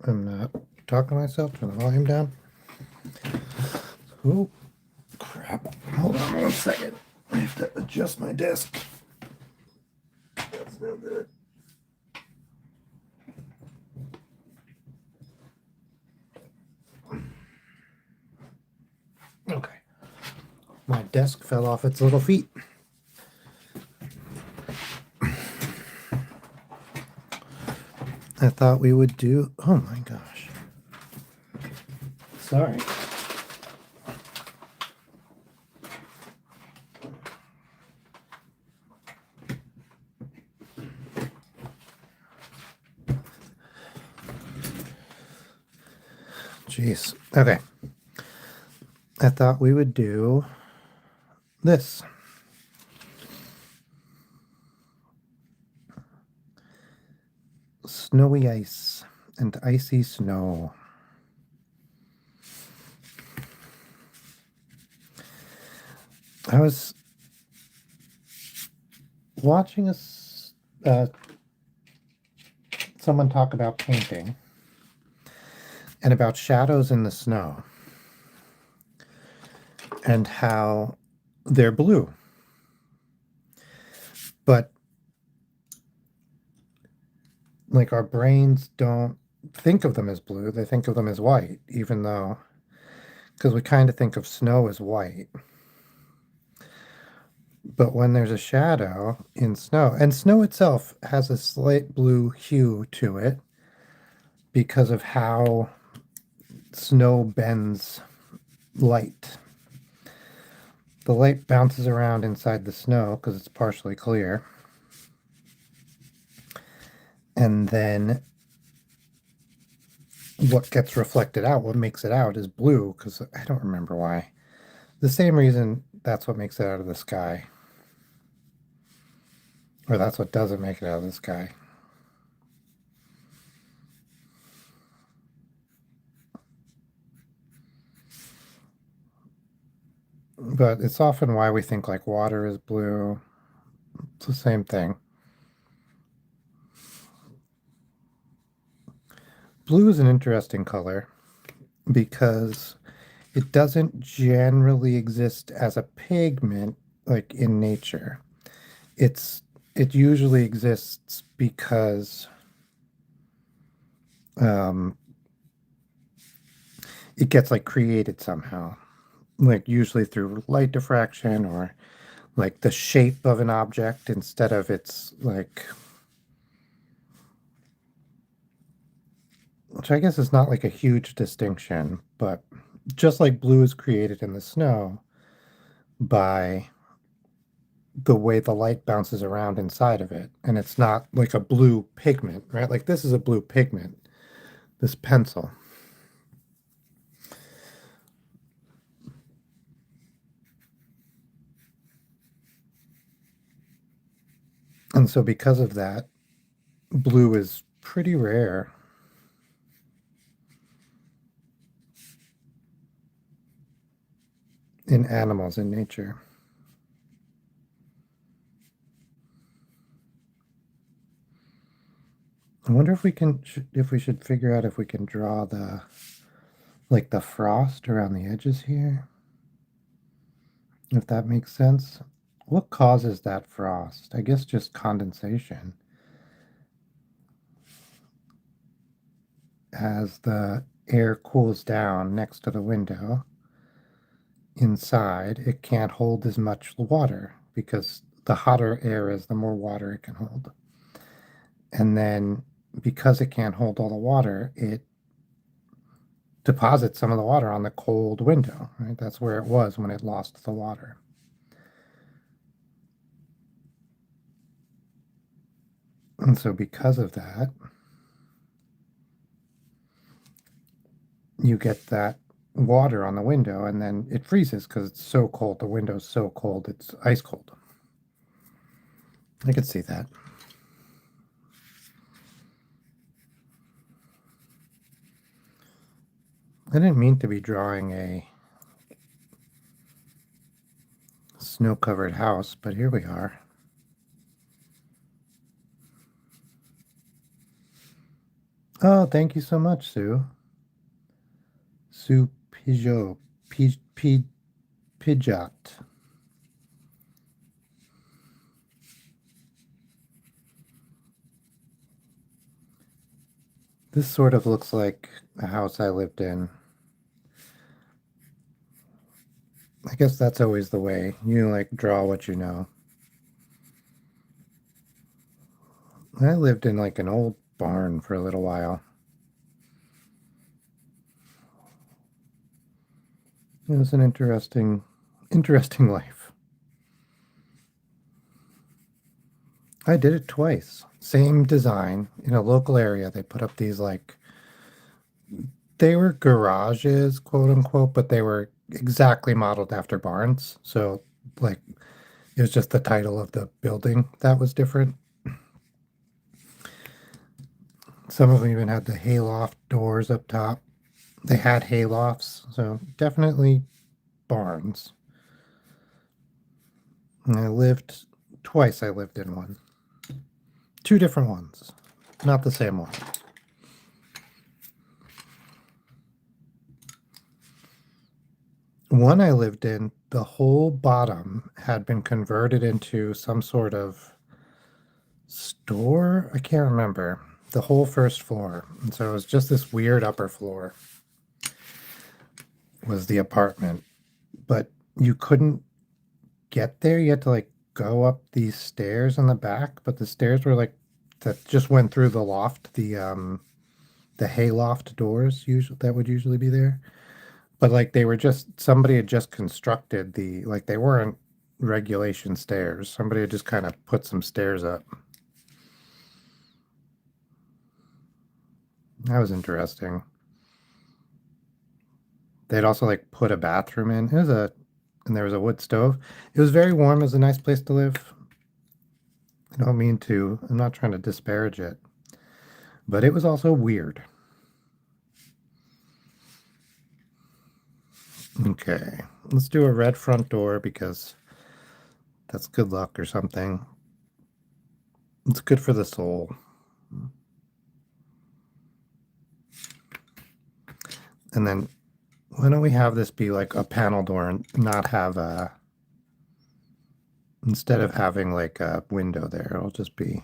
I'm not talking to myself. Turn the volume down. Oh, crap. Hold on 1 second. I have to adjust my desk. That's no good. Okay. My desk fell off its little feet. I thought we would do... Oh my gosh. Sorry. Jeez. Okay. I thought we would do this. Snowy ice and icy snow. I was watching someone talk about painting and about shadows in the snow and how they're blue. But like our brains don't think of them as blue, they think of them as white, even though, because we kind of think of snow as white. But when there's a shadow in snow, and snow itself has a slight blue hue to it because of how snow bends light. The light bounces around inside the snow because it's partially clear. And then what gets reflected out, what makes it out, is blue, because I don't remember why. The same reason that's what makes it out of the sky. Or that's what doesn't make it out of the sky. But it's often why we think like water is blue. It's the same thing. Blue is an interesting color because it doesn't generally exist as a pigment like in nature. It usually exists because it gets like created somehow, like usually through light diffraction or like the shape of an object instead of its like, which I guess is not like a huge distinction, but just like blue is created in the snow by the way the light bounces around inside of it, and it's not like a blue pigment, right? Like this is a blue pigment, this pencil. And so because of that, blue is pretty rare in animals in nature. I wonder if we can, if we should figure out if we can draw the, like the frost around the edges here, if that makes sense. What causes that frost? I guess just condensation. As the air cools down next to the window, inside, it can't hold as much water because the hotter air is, the more water it can hold. And then because it can't hold all the water, it deposits some of the water on the cold window, right? That's where it was when it lost the water. And so because of that, you get that water on the window and then it freezes because it's so cold. The window's so cold, it's ice cold. I could see that. I didn't mean to be drawing a snow-covered house, but here we are. Oh, thank you so much, Sue. Sue Pijot. Pidgeot. This sort of looks like a house I lived in. I guess that's always the way. You like draw what you know. I lived in like an old barn for a little while. It was an interesting life. I did it twice. Same design in a local area. They put up these like they were garages, quote unquote, but they were exactly modeled after barns. So like it was just the title of the building that was different. Some of them even had the hayloft doors up top. They had haylofts, so definitely barns. And I lived twice. I lived in one. Two different ones, not the same one. One I lived in, the whole bottom had been converted into some sort of store. I can't remember. The whole first floor. And so it was just this weird upper floor was the apartment. But you couldn't get there. You had to like go up these stairs in the back, but the stairs were like that just went through the loft, the hayloft doors usually that would usually be there. But like they were just somebody had just constructed the like they weren't regulation stairs. Somebody had just kind of put some stairs up. That was interesting. They'd also like put a bathroom in. It was a and there was a wood stove. It was very warm. It was a nice place to live. I don't mean to. I'm not trying to disparage it, but it was also weird. Okay, let's do a red front door because that's good luck or something. It's good for the soul. And then why don't we have this be like a panel door and not have a, instead of having like a window there, it'll just be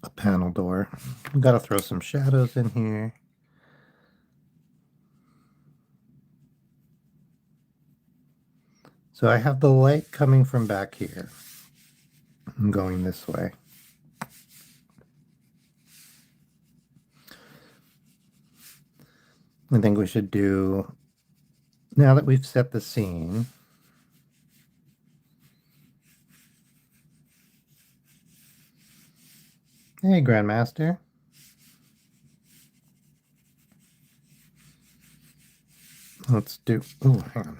a panel door. We got to throw some shadows in here. So I have the light coming from back here. I'm going this way. I think we should do, now that we've set the scene, hey, Grandmaster. Let's do, oh, hang on.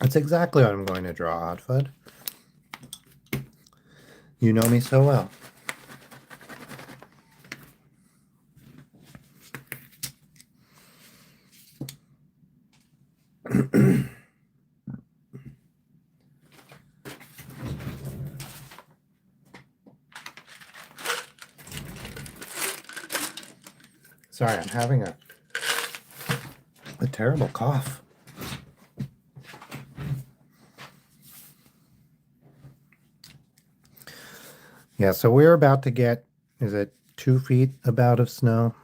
That's exactly what I'm going to draw, Oddfud. You know me so well. Sorry, I'm having a terrible cough. Yeah, so we're about to get, is it 2 feet about of snow?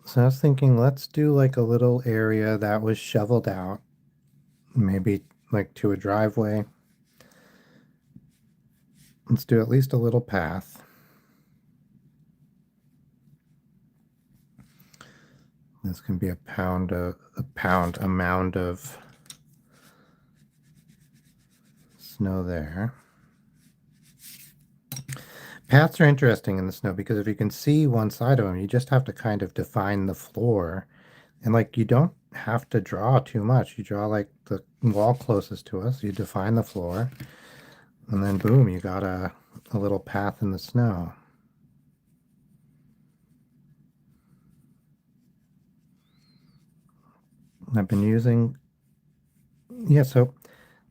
So I was thinking, let's do like a little area that was shoveled out, maybe like to a driveway. Let's do at least a little path. This can be a mound of snow there. Paths are interesting in the snow because if you can see one side of them, you just have to kind of define the floor. And like you don't have to draw too much. You draw like the wall closest to us, you define the floor, and then boom, you got a little path in the snow. I've been using, yeah, so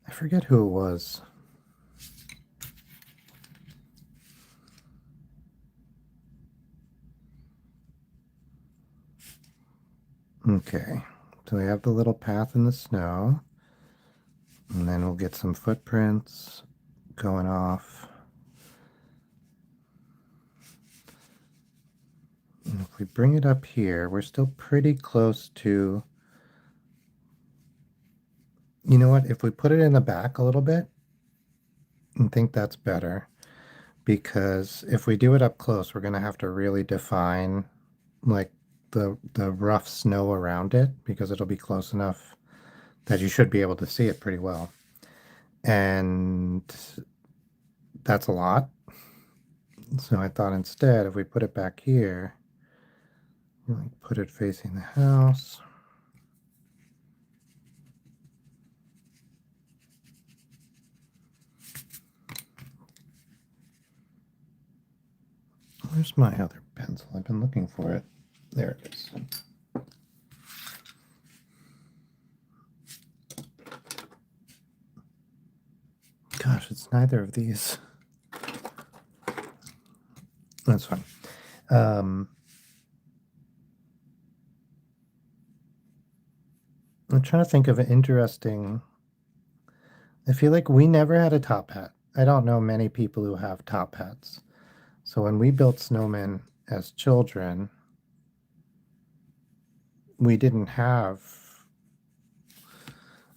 I forget who it was. Okay, so we have the little path in the snow, and then we'll get some footprints going off. And if we bring it up here, we're still pretty close to, you know what, if we put it in the back a little bit, I think that's better, because if we do it up close, we're going to have to really define like the rough snow around it, because it'll be close enough that you should be able to see it pretty well. And that's a lot. So I thought instead, if we put it back here, like put it facing the house. Where's my other pencil? I've been looking for it. There it is. Gosh, it's neither of these. That's fine. I'm trying to think of an interesting. I feel like we never had a top hat. I don't know many people who have top hats. So when we built snowmen as children, we didn't have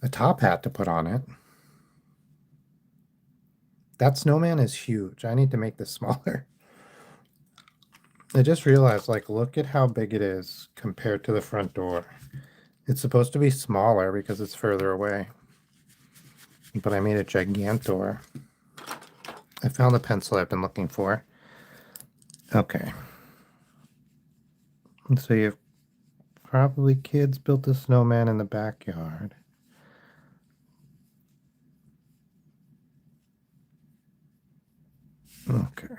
a top hat to put on it. That snowman is huge. I need to make this smaller. I just realized, like, look at how big it is compared to the front door. It's supposed to be smaller because it's further away. But I made a gigantor. I found the pencil I've been looking for. Okay. So you've probably kids built a snowman in the backyard. Okay.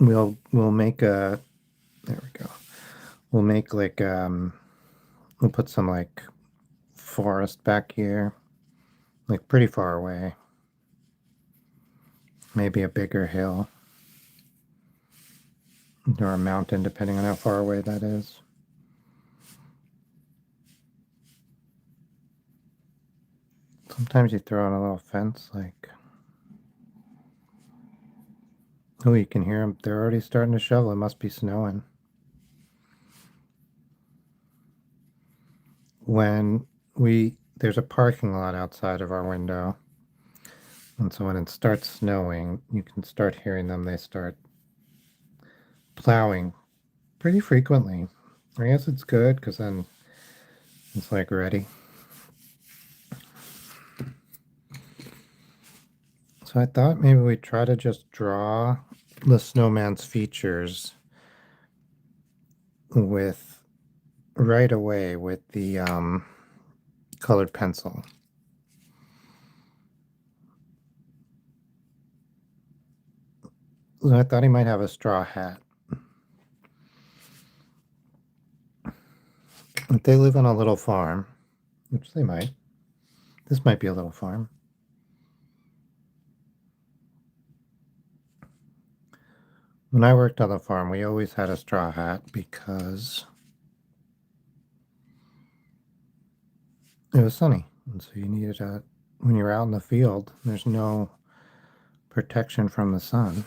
We'll make a, there we go. We'll make like we'll put some like forest back here, like pretty far away. Maybe a bigger hill or a mountain, depending on how far away that is. Sometimes you throw in a little fence, like, oh, you can hear them. They're already starting to shovel. It must be snowing. When there's a parking lot outside of our window. And so when it starts snowing, you can start hearing them. They start plowing pretty frequently. I guess it's good because then it's like ready. So I thought maybe we'd try to just draw the snowman's features with right away with the colored pencil. So I thought he might have a straw hat. If they live on a little farm, which they might, this might be a little farm. When I worked on the farm, we always had a straw hat because it was sunny. And so you needed a, when you're out in the field, there's no protection from the sun.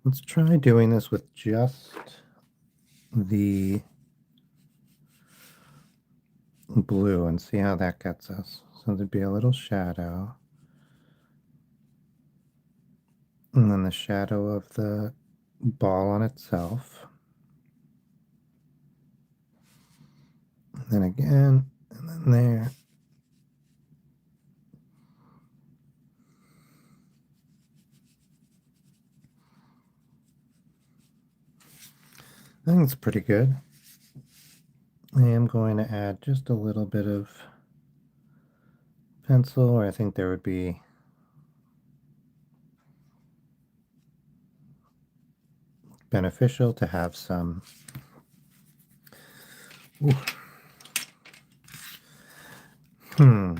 Let's try doing this with just the blue and see how that gets us. So there'd be a little shadow. And then the shadow of the ball on itself. And then again, and then there. I think it's pretty good. I am going to add just a little bit of pencil, or I think there would be beneficial to have some. Ooh.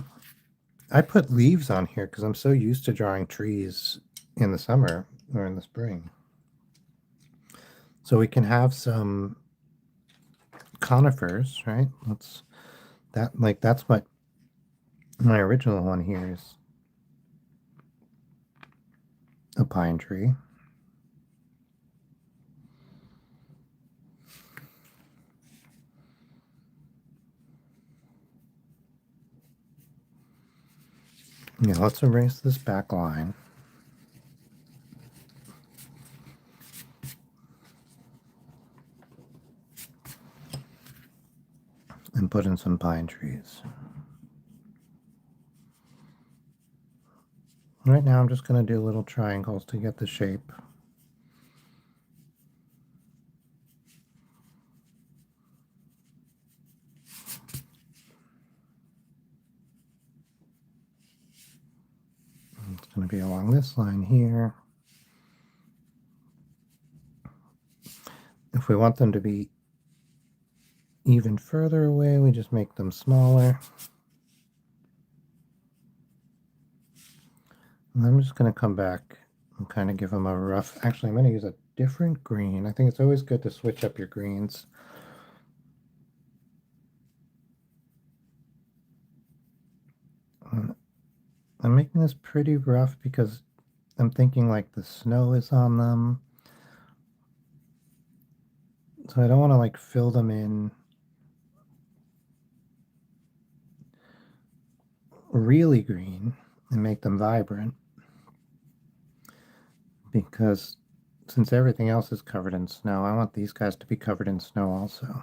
I put leaves on here because I'm so used to drawing trees in the summer or in the spring. So we can have some conifers, right? That's what my original one here is, a pine tree. Yeah, let's erase this back line. And put in some pine trees. Right now I'm just going to do little triangles to get the shape. It's going to be along this line here. If we want them to be even further away, we just make them smaller. And I'm just going to come back and kind of give them a rough... Actually, I'm going to use a different green. I think it's always good to switch up your greens. I'm making this pretty rough because I'm thinking like the snow is on them. So I don't want to like fill them in really green and make them vibrant, because since everything else is covered in snow, I want these guys to be covered in snow also.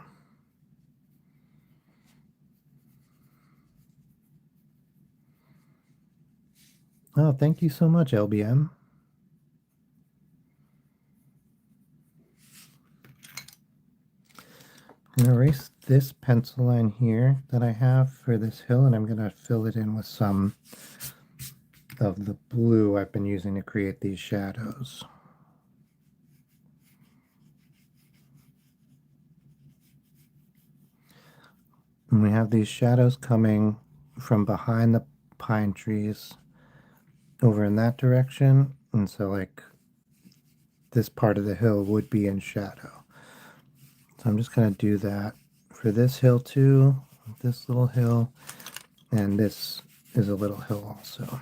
Oh, thank you so much, LBM. I'm going to erase this pencil line here that I have for this hill, and I'm going to fill it in with some of the blue I've been using to create these shadows. And we have these shadows coming from behind the pine trees over in that direction. And so like this part of the hill would be in shadow. So I'm just going to do that for this hill too, this little hill, and this is a little hill also.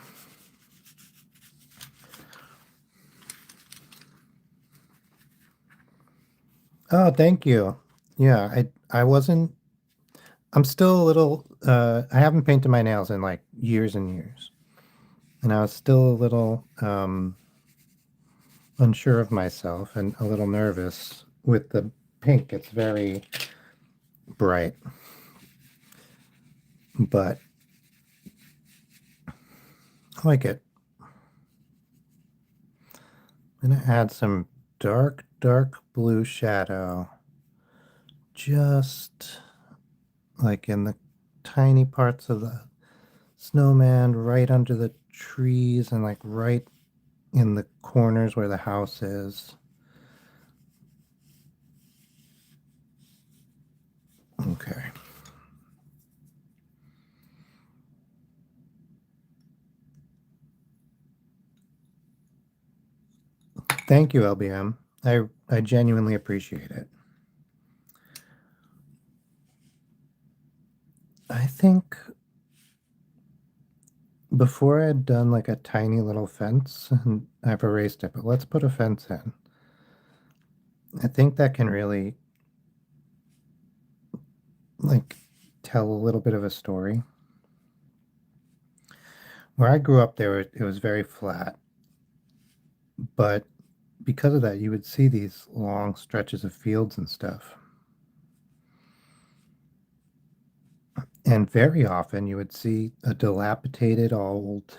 Oh, thank you. Yeah, I wasn't, I'm still a little, I haven't painted my nails in like years and years. And I was still a little unsure of myself and a little nervous with the pink. It's very bright, but I like it. I'm gonna add some dark, dark blue shadow just like in the tiny parts of the snowman, right under the trees and like right in the corners where the house is. Okay. Thank you, LBM. I genuinely appreciate it. I think before I'd done like a tiny little fence, and I've erased it, but let's put a fence in. I think that can really like tell a little bit of a story. Where I grew up, it was very flat, but because of that, you would see these long stretches of fields and stuff. And very often you would see a dilapidated old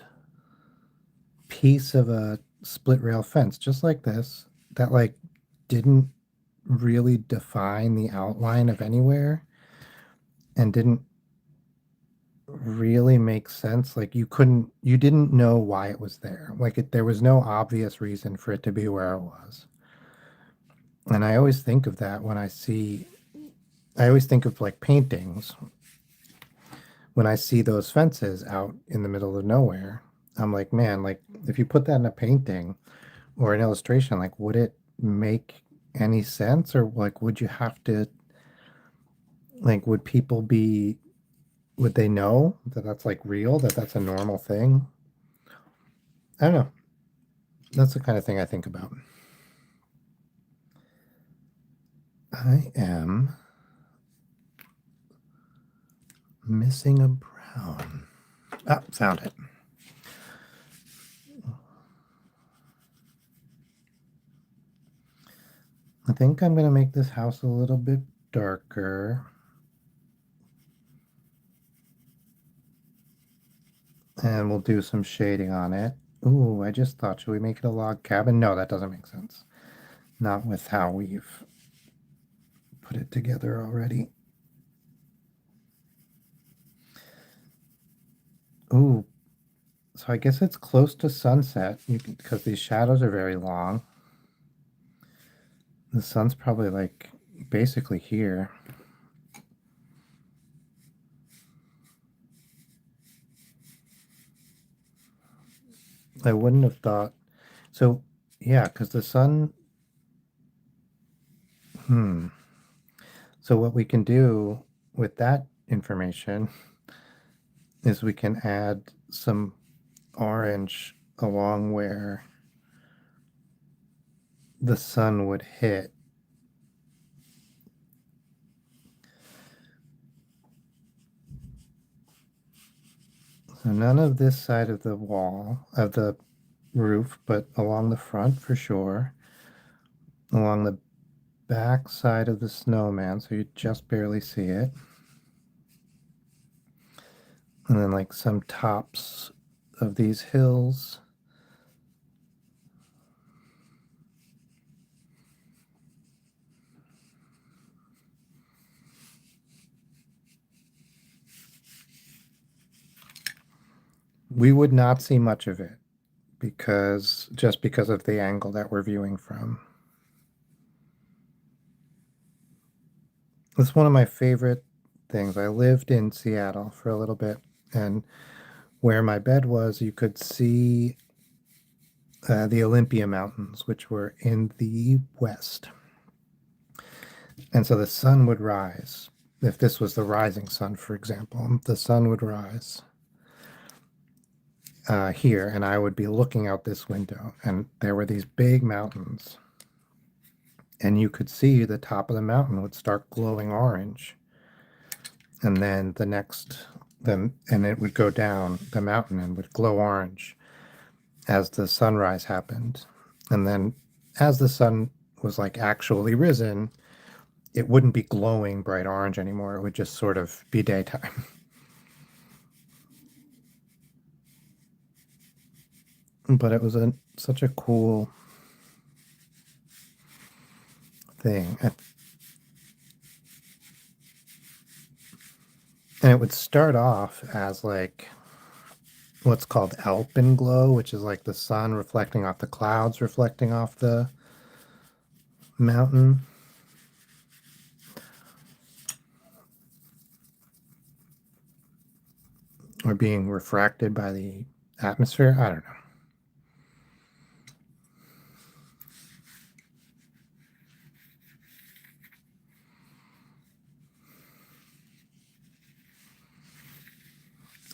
piece of a split rail fence, just like this, that like didn't really define the outline of anywhere and didn't really make sense. Like you didn't know why it was there. There was no obvious reason for it to be where it was. And I always think of that when I always think of like paintings. When I see those fences out in the middle of nowhere, I'm like, man, like if you put that in a painting or an illustration, like would it make any sense? Or like would you have to like would they know that that's like real, that that's a normal thing? I don't know. That's the kind of thing I think about. I am missing a brown. Ah, found it. I think I'm going to make this house a little bit darker. And we'll do some shading on it. Ooh, I just thought, should we make it a log cabin? No, that doesn't make sense. Not with how we've put it together already. Ooh, so I guess it's close to sunset because these shadows are very long. The sun's probably like basically here. I wouldn't have thought. So, yeah, because the sun. Hmm. So, what we can do with that information is we can add some orange along where the sun would hit. So, none of this side of the wall, of the roof, but along the front for sure, along the back side of the snowman, so you just barely see it. And then like some tops of these hills. We would not see much of it because of the angle that we're viewing from. It's one of my favorite things. I lived in Seattle for a little bit, and where my bed was, you could see the Olympia Mountains, which were in the west. And so the sun would rise. If this was the rising sun, for example, the sun would rise here, and I would be looking out this window, and there were these big mountains, and you could see the top of the mountain would start glowing orange, and then and it would go down the mountain and would glow orange as the sunrise happened, and then as the sun was like actually risen, it wouldn't be glowing bright orange anymore. It would just sort of be daytime. But it was such a cool thing. And it would start off as like what's called alpenglow, which is like the sun reflecting off the clouds, reflecting off the mountain. Or being refracted by the atmosphere. I don't know.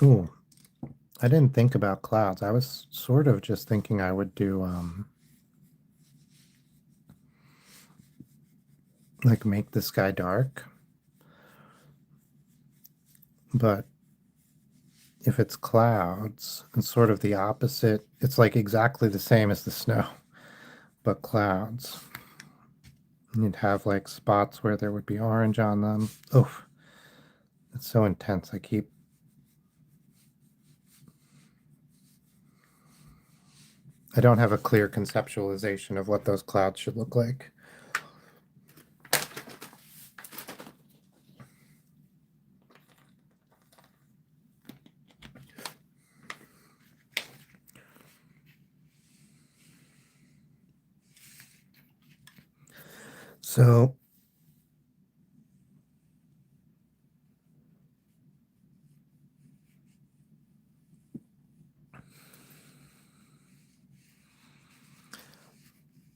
Ooh, I didn't think about clouds. I was sort of just thinking I would do like make the sky dark. But if it's clouds, it's sort of the opposite. It's like exactly the same as the snow, but clouds. You'd have like spots where there would be orange on them. Oh, it's so intense. I don't have a clear conceptualization of what those clouds should look like. So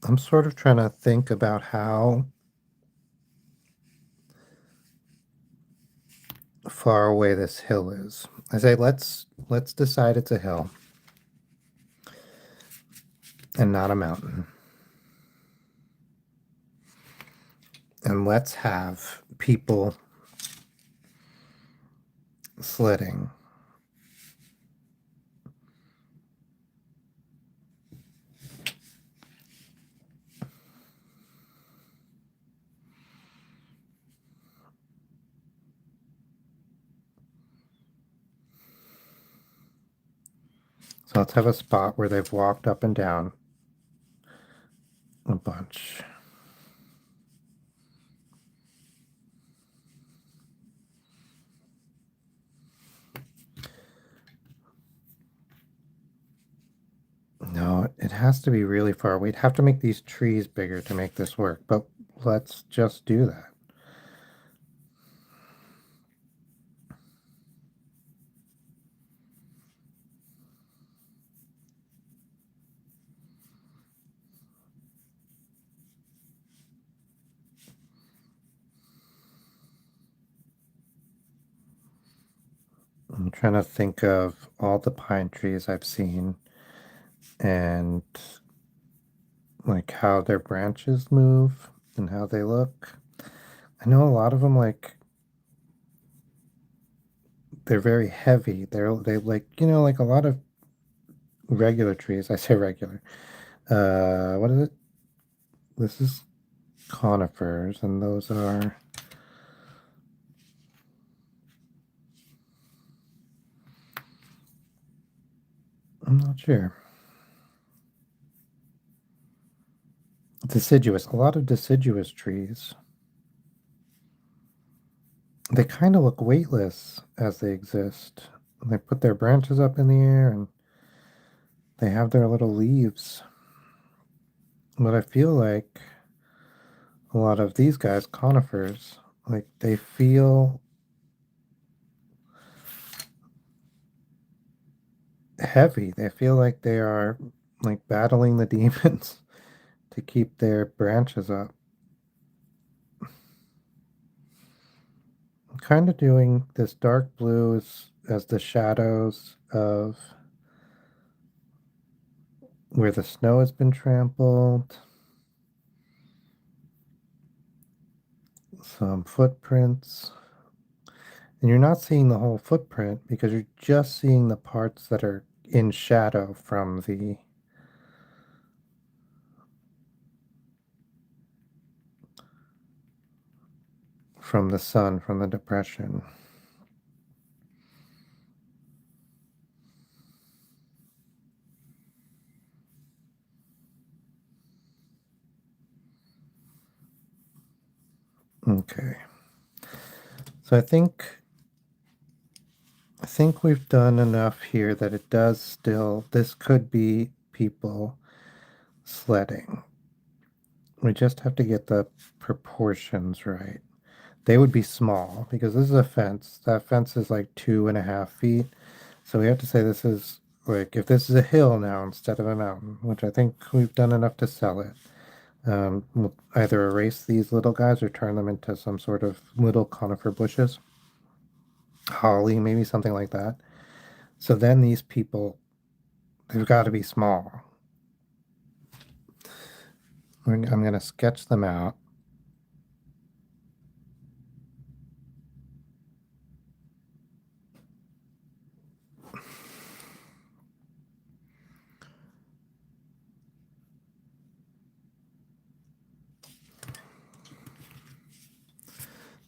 I'm sort of trying to think about how far away this hill is. I say let's decide it's a hill and not a mountain. And let's have people sledding. So let's have a spot where they've walked up and down a bunch. No, it has to be really far. We'd have to make these trees bigger to make this work, but let's just do that. I'm trying to think of all the pine trees I've seen and like how their branches move and how they look. I know a lot of them they're very heavy. They like, like a lot of regular trees. I say regular. What is it? This is conifers, and those are I'm not sure. Deciduous. A lot of deciduous trees. They kind of look weightless as they exist. They put their branches up in the air and they have their little leaves. But I feel like a lot of these guys, conifers, like they feel heavy. They feel like they are like battling the demons to keep their branches up. I'm kind of doing this dark blue as the shadows of where the snow has been trampled. Some footprints. And you're not seeing the whole footprint because you're just seeing the parts that are in shadow from the sun, from the depression. Okay. So I think we've done enough here that it does still this could be people sledding. We just have to get the proportions right. They would be small because this is a fence. That fence is like 2.5 feet. So we have to say this is like if this is a hill now instead of a mountain, which I think we've done enough to sell it. We'll either erase these little guys or turn them into some sort of little conifer bushes. Holly, maybe something like that. So then these people, they've got to be small. I'm going to sketch them out.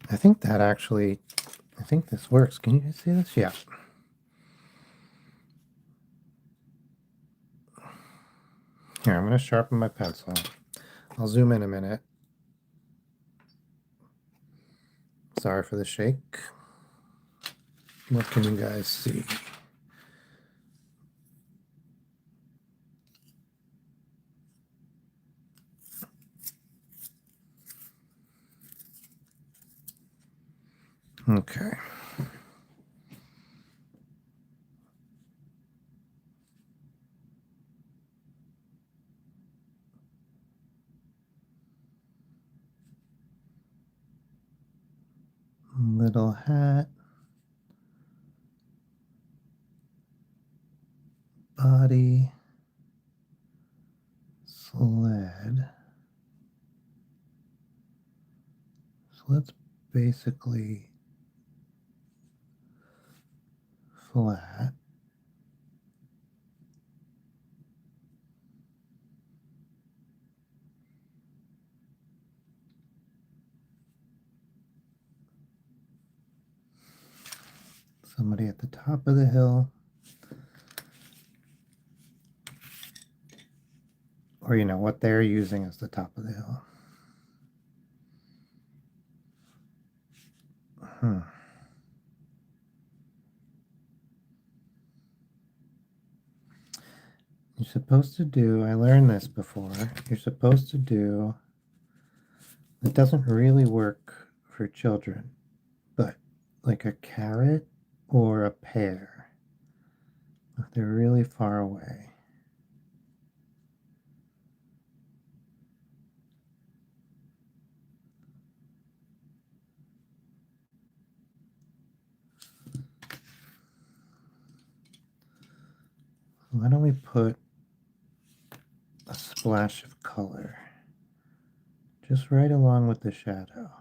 I think that actually, I think this works. Can you guys see this? Yeah. Here, I'm going to sharpen my pencil. I'll zoom in a minute. Sorry for the shake. What can you guys see? Okay. Little hat, body, sled. So let's basically flat. Somebody at the top of the hill. Or, what they're using as the top of the hill. Hmm. You're supposed to do, I learned this before, you're supposed to do, it doesn't really work for children, but like a carrot or a pear, if they're really far away. Why don't we put a splash of color just right along with the shadow?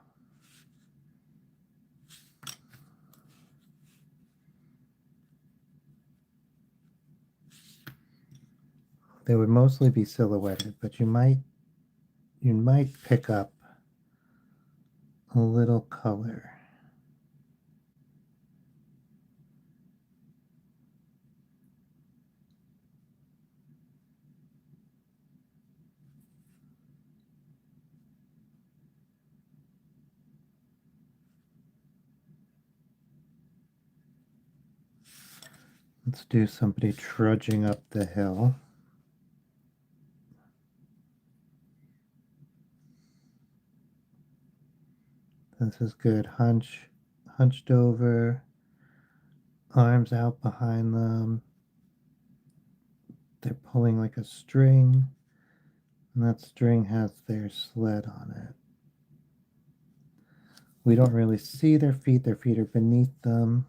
They would mostly be silhouetted, but you might pick up a little color. Let's do somebody trudging up the hill. This is good. Hunched over, arms out behind them. They're pulling like a string, and that string has their sled on it. We don't really see their feet. Their feet are beneath them.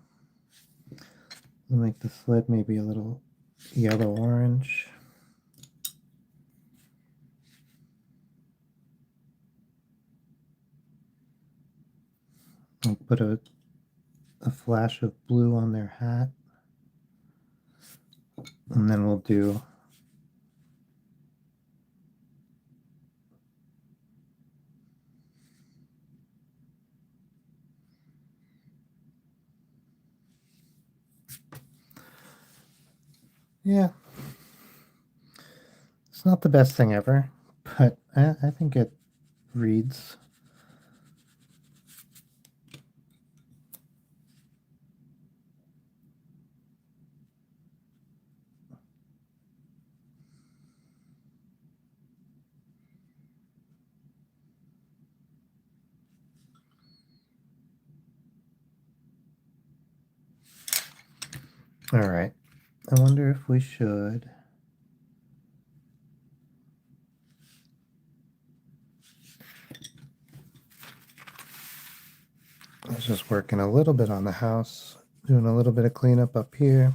And like the sled maybe a little yellow-orange. I'll put a flash of blue on their hat. And then we'll do yeah. It's not the best thing ever, but I think it reads. All right. I wonder if we should. I was just working a little bit on the house, doing a little bit of cleanup up here.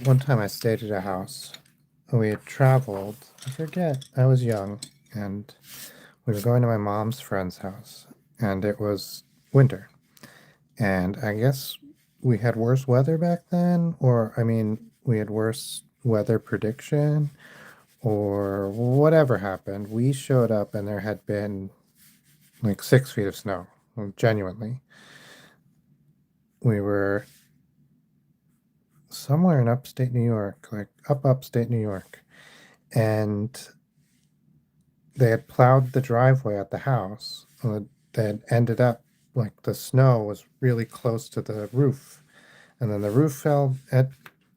One time I stayed at a house. We had traveled. I forget. I was young, and we were going to my mom's friend's house, and it was winter. And I guess we had worse weather back then, or I mean, we had worse weather prediction, or whatever happened. We showed up, and there had been like 6 feet of snow. Genuinely, we were somewhere in upstate New York, like upstate New York, and they had plowed the driveway at the house. That ended up like the snow was really close to the roof, and then the roof fell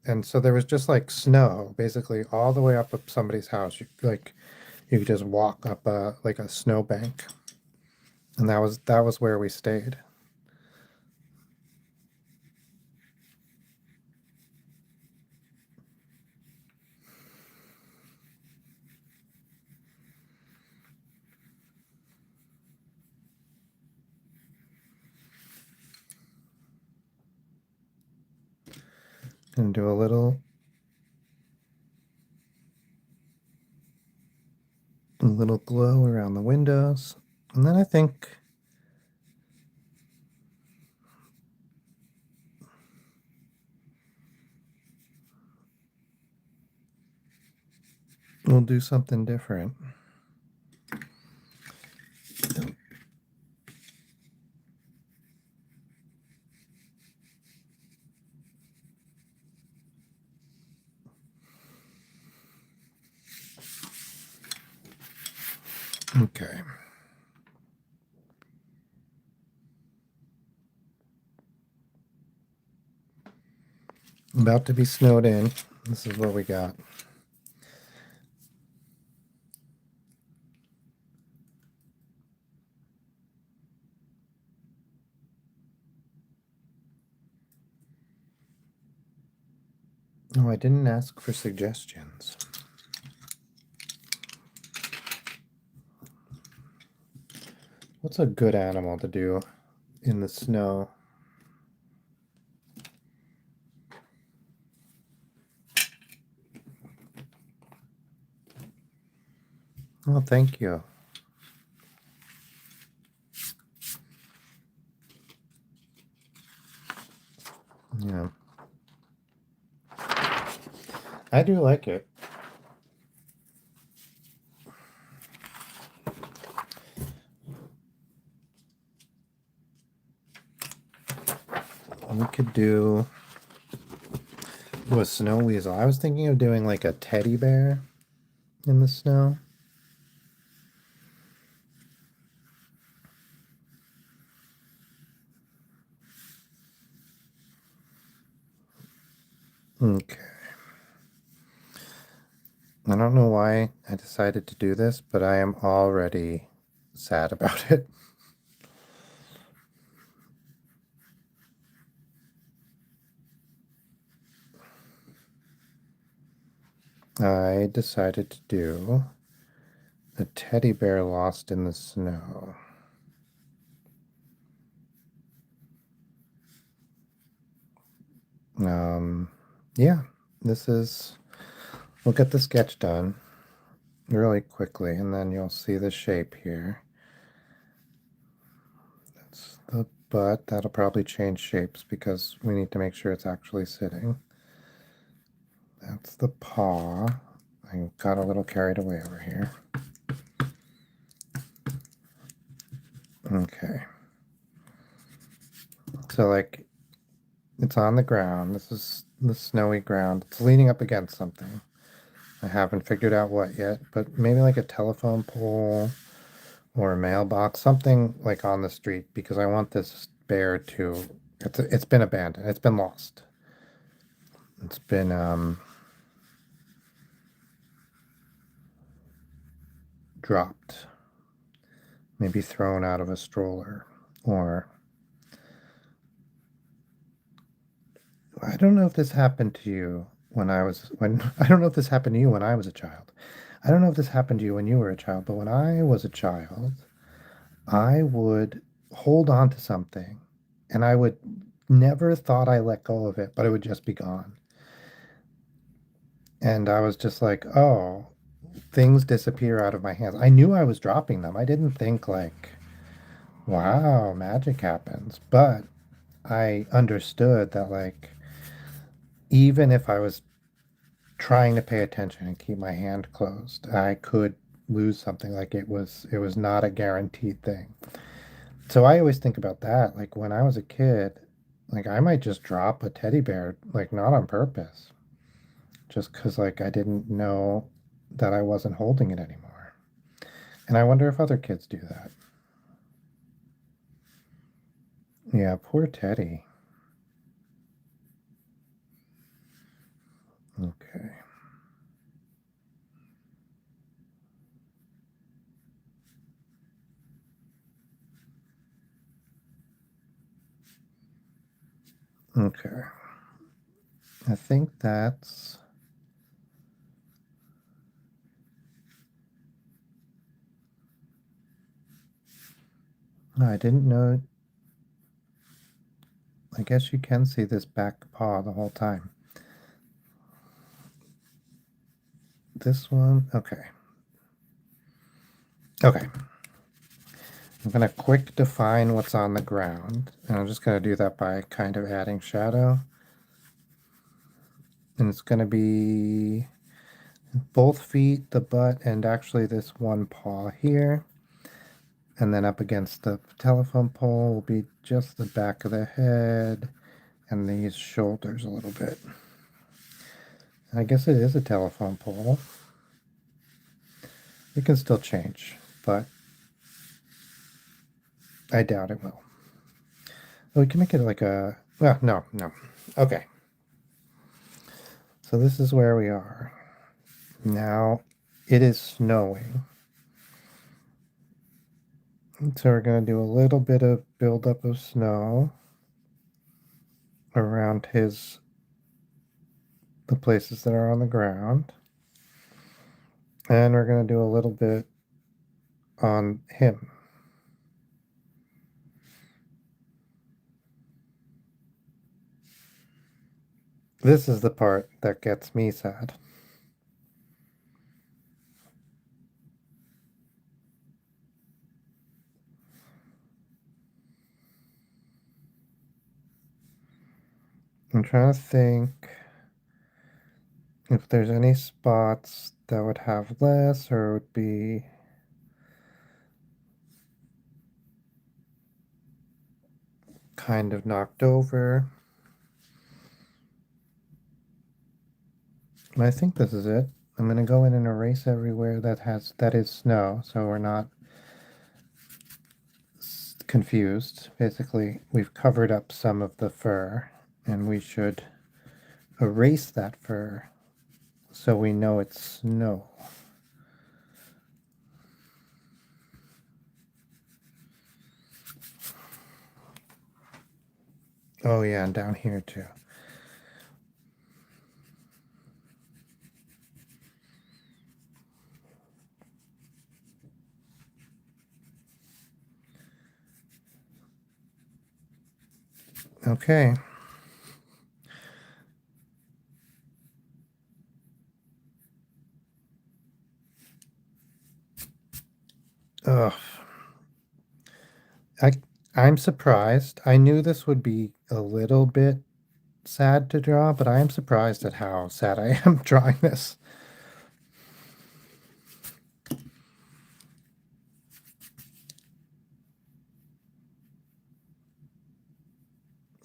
and so there was just like snow basically all the way up somebody's house. Like You could just walk up like a snowbank, and that was where we stayed. And do a little glow around the windows. And then I think we'll do something different. Okay. About to be snowed in. This is what we got. Oh, I didn't ask for suggestions. What's a good animal to do in the snow? Oh, thank you. Yeah. I do like it. We could do a snow weasel. I was thinking of doing like a teddy bear in the snow. Okay. I don't know why I decided to do this, but I am already sad about it. I decided to do a teddy bear lost in the snow. Yeah, we'll get the sketch done really quickly, and then you'll see the shape here. That's the butt. That'll probably change shapes because we need to make sure it's actually sitting. That's the paw. I got a little carried away over here. Okay. So, like, it's on the ground. This is the snowy ground. It's leaning up against something. I haven't figured out what yet, but maybe like a telephone pole or a mailbox, something like on the street, because I want this bear to. It's been abandoned. It's been lost. It's been dropped, maybe thrown out of a stroller, or I don't know if this happened to you when I don't know if this happened to you when I was a child. I don't know if this happened to you when you were a child, but when I was a child, I would hold on to something and I would never thought I let go of it, but it would just be gone. And I was just like, oh, things disappear out of my hands. I knew I was dropping them. I didn't think like, wow, magic happens. But I understood that like even if I was trying to pay attention and keep my hand closed, I could lose something. Like it was not a guaranteed thing. So I always think about that. Like when I was a kid, like I might just drop a teddy bear, like not on purpose, just because like I didn't know that I wasn't holding it anymore. And I wonder if other kids do that. Yeah, poor Teddy. Okay. Okay. I think that's... I didn't know. I guess you can see this back paw the whole time. This one, okay. Okay. I'm going to quick define what's on the ground. And I'm just going to do that by kind of adding shadow. And it's going to be both feet, the butt, and actually this one paw here. And then up against the telephone pole will be just the back of the head and these shoulders a little bit. I guess it is a telephone pole. It can still change, but I doubt it will. Oh, we can make it like a... Well, no. Okay. So this is where we are. Now, it is snowing. So we're going to do a little bit of buildup of snow around the places that are on the ground. And we're going to do a little bit on him. This is the part that gets me sad. I'm trying to think if there's any spots that would have less or would be kind of knocked over. And I think this is it. I'm going to go in and erase everywhere that is snow, so we're not confused. Basically, we've covered up some of the fur, and we should erase that fur so we know it's snow. Oh yeah, and down here too. Okay. Ugh. I'm surprised. I knew this would be a little bit sad to draw, but I am surprised at how sad I am drawing this.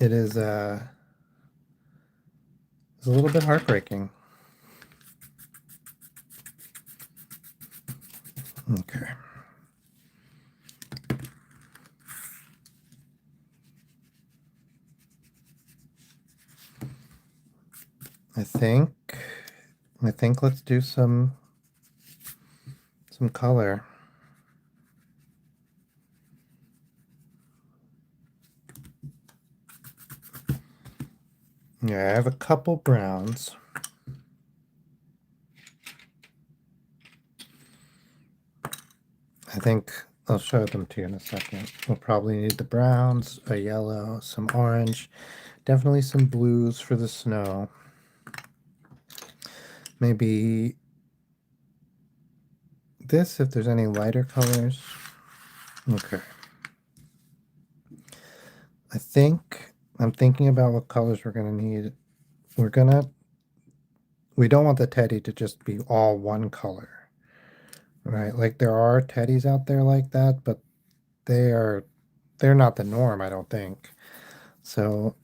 It is it's a little bit heartbreaking. Okay. I think let's do some color. Yeah, I have a couple browns. I think I'll show them to you in a second. We'll probably need the browns, a yellow, some orange, definitely some blues for the snow. Maybe this if there's any lighter colors. Okay. I'm thinking about what colors we're going to need. We don't want the teddy to just be all one color, right? Like there are teddies out there like that, but they're not the norm, I don't think. So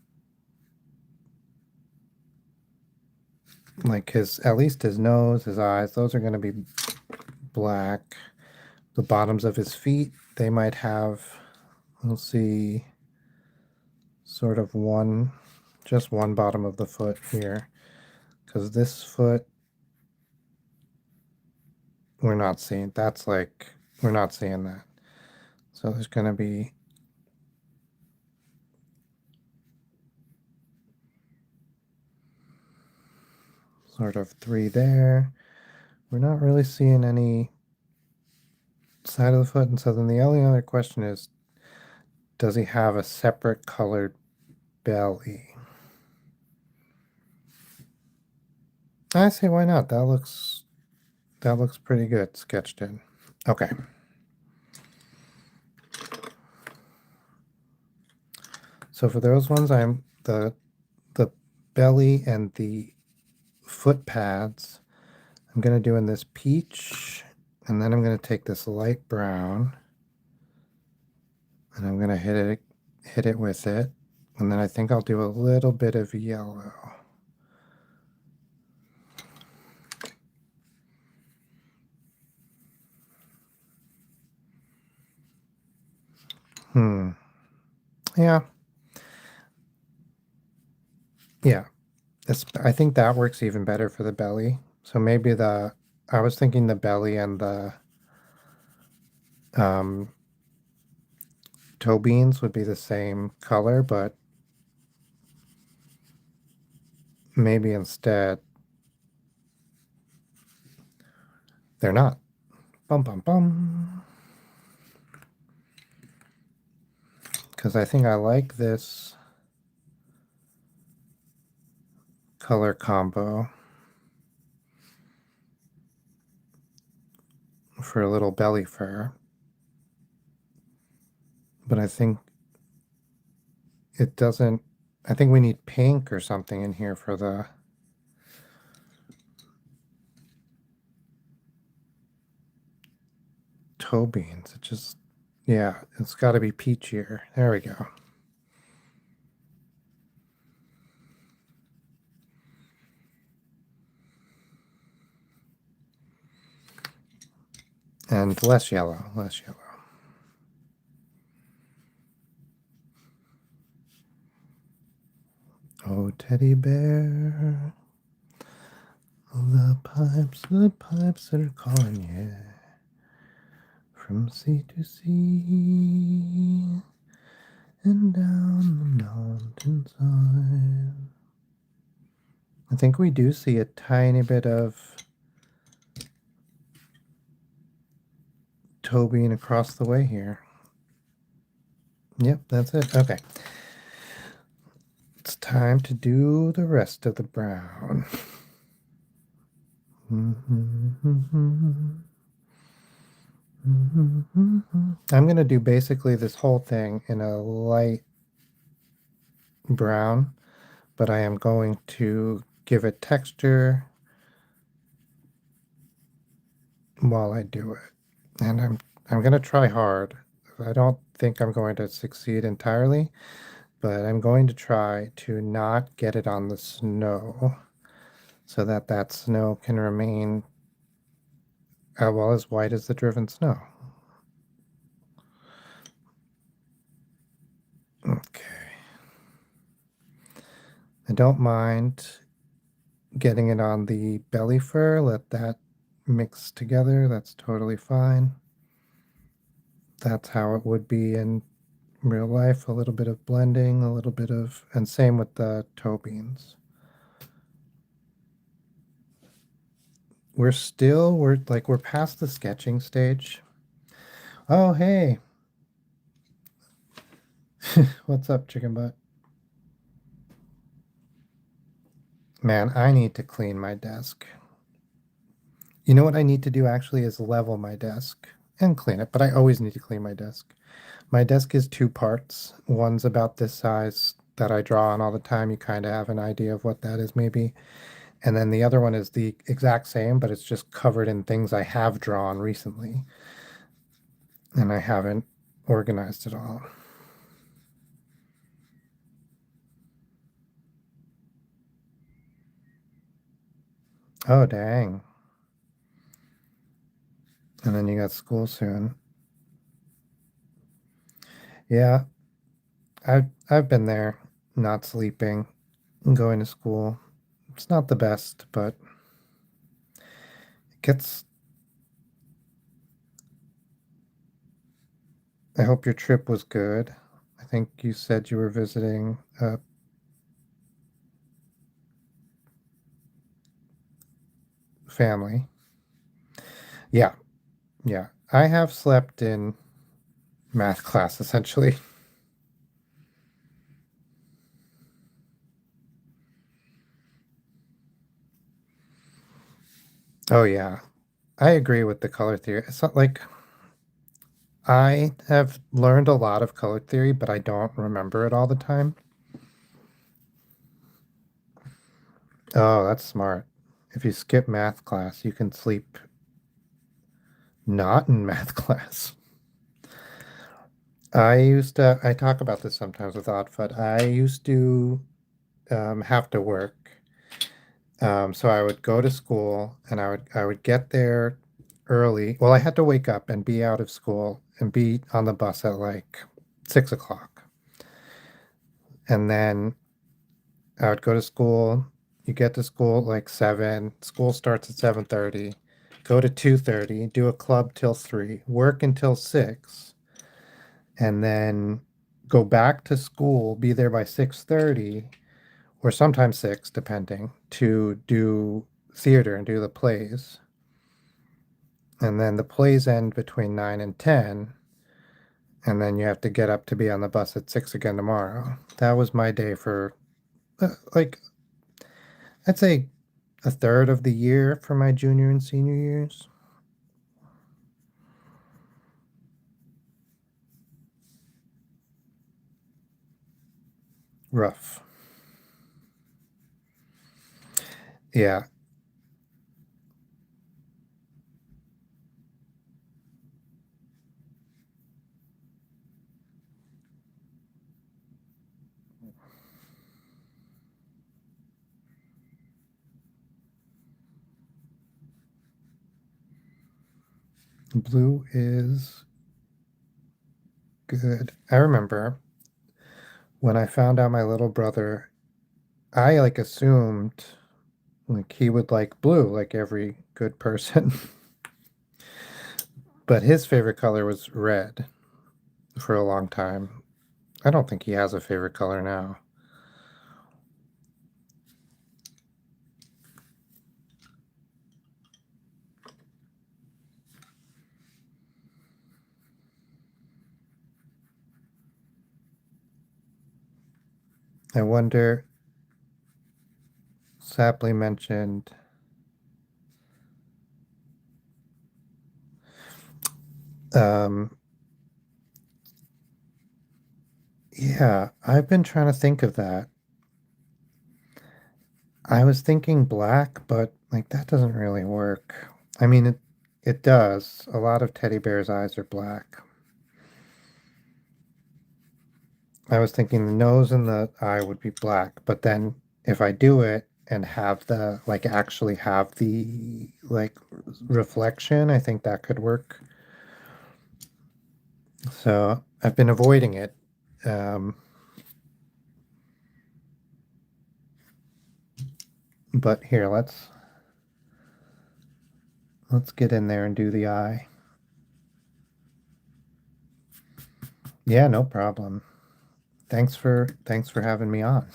like at least his nose, his eyes, those are going to be black. The bottoms of his feet, they might have, we'll see, sort of just one bottom of the foot here. Because this foot, we're not seeing, we're not seeing that. So there's going to be Sort of 3 there. We're not really seeing any side of the foot, and so then the only other question is, does he have a separate colored belly? I say why not? That looks pretty good sketched in. Okay. So for those ones, I'm the belly and the foot pads, I'm going to do in this peach, and then I'm going to take this light brown and I'm going to hit it with it, and then I think I'll do a little bit of yellow. Yeah. Yeah. I think that works even better for the belly. So maybe I was thinking the belly and the um, toe beans would be the same color, but maybe instead they're not. Bum bum bum. Because I think I like this color combo for a little belly fur. But I think it doesn't, I think we need pink or something in here for the toe beans. It just, yeah, it's got to be peachier. There we go. And less yellow, less yellow. Oh, teddy bear, the pipes that are calling you from sea to sea and down the mountainside. I think we do see a tiny bit of toe bean across the way here. Yep, that's it. Okay. It's time to do the rest of the brown. I'm going to do basically this whole thing in a light brown, but I am going to give it texture while I do it. And I'm going to try hard. I don't think I'm going to succeed entirely, but I'm going to try to not get it on the snow so that that snow can remain well as white as the driven snow. Okay. I don't mind getting it on the belly fur. Let that mix together. That's totally fine. That's how it would be in real life. A little bit of blending, a little bit of, and same with the toe beans. We're past the sketching stage. Oh, hey. What's up, chicken butt? Man, I need to clean my desk. You know what I need to do actually is level my desk and clean it, but I always need to clean my desk. My desk is 2 parts. One's about this size that I draw on all the time. You kind of have an idea of what that is, maybe. And then the other one is the exact same, but it's just covered in things I have drawn recently. And I haven't organized it all. Oh, dang. And then you got school soon. Yeah, I've been there, not sleeping, going to school. It's not the best, but it gets. I hope your trip was good. I think you said you were visiting family. Yeah, yeah. I have slept in math class essentially. Oh yeah. I agree with the color theory. It's not like I have learned a lot of color theory, but I don't remember it all the time. Oh, that's smart. If you skip math class, you can sleep not in math class. I talk about this sometimes with Oddfud. I used to have to work. So I would go to school and I would get there early. Well, I had to wake up and be out of school and be on the bus at like 6 o'clock. And then I would go to school. You get to school at like 7. School starts at 7:30. Go to 2:30, do a club till 3, work until 6, and then go back to school, be there by 6:30 or sometimes 6 depending, to do theater and do the plays. And then the plays end between 9 and 10, and then you have to get up to be on the bus at 6 again tomorrow. That was my day for like I'd say a third of the year for my junior and senior years. Rough. Yeah. Blue is good. I remember when I found out my little brother, I like assumed like he would like blue like every good person. But his favorite color was red for a long time. I don't think he has a favorite color now. I wonder, Sapley mentioned, um, yeah, I've been trying to think of that. I was thinking black, but like that doesn't really work. I mean, it does. A lot of teddy bears' eyes are black. I was thinking the nose and the eye would be black, but then if I do it and have the like actually have the like reflection, I think that could work. So I've been avoiding it. Um, but here, let's get in there and do the eye. Yeah, no problem. Thanks for having me on.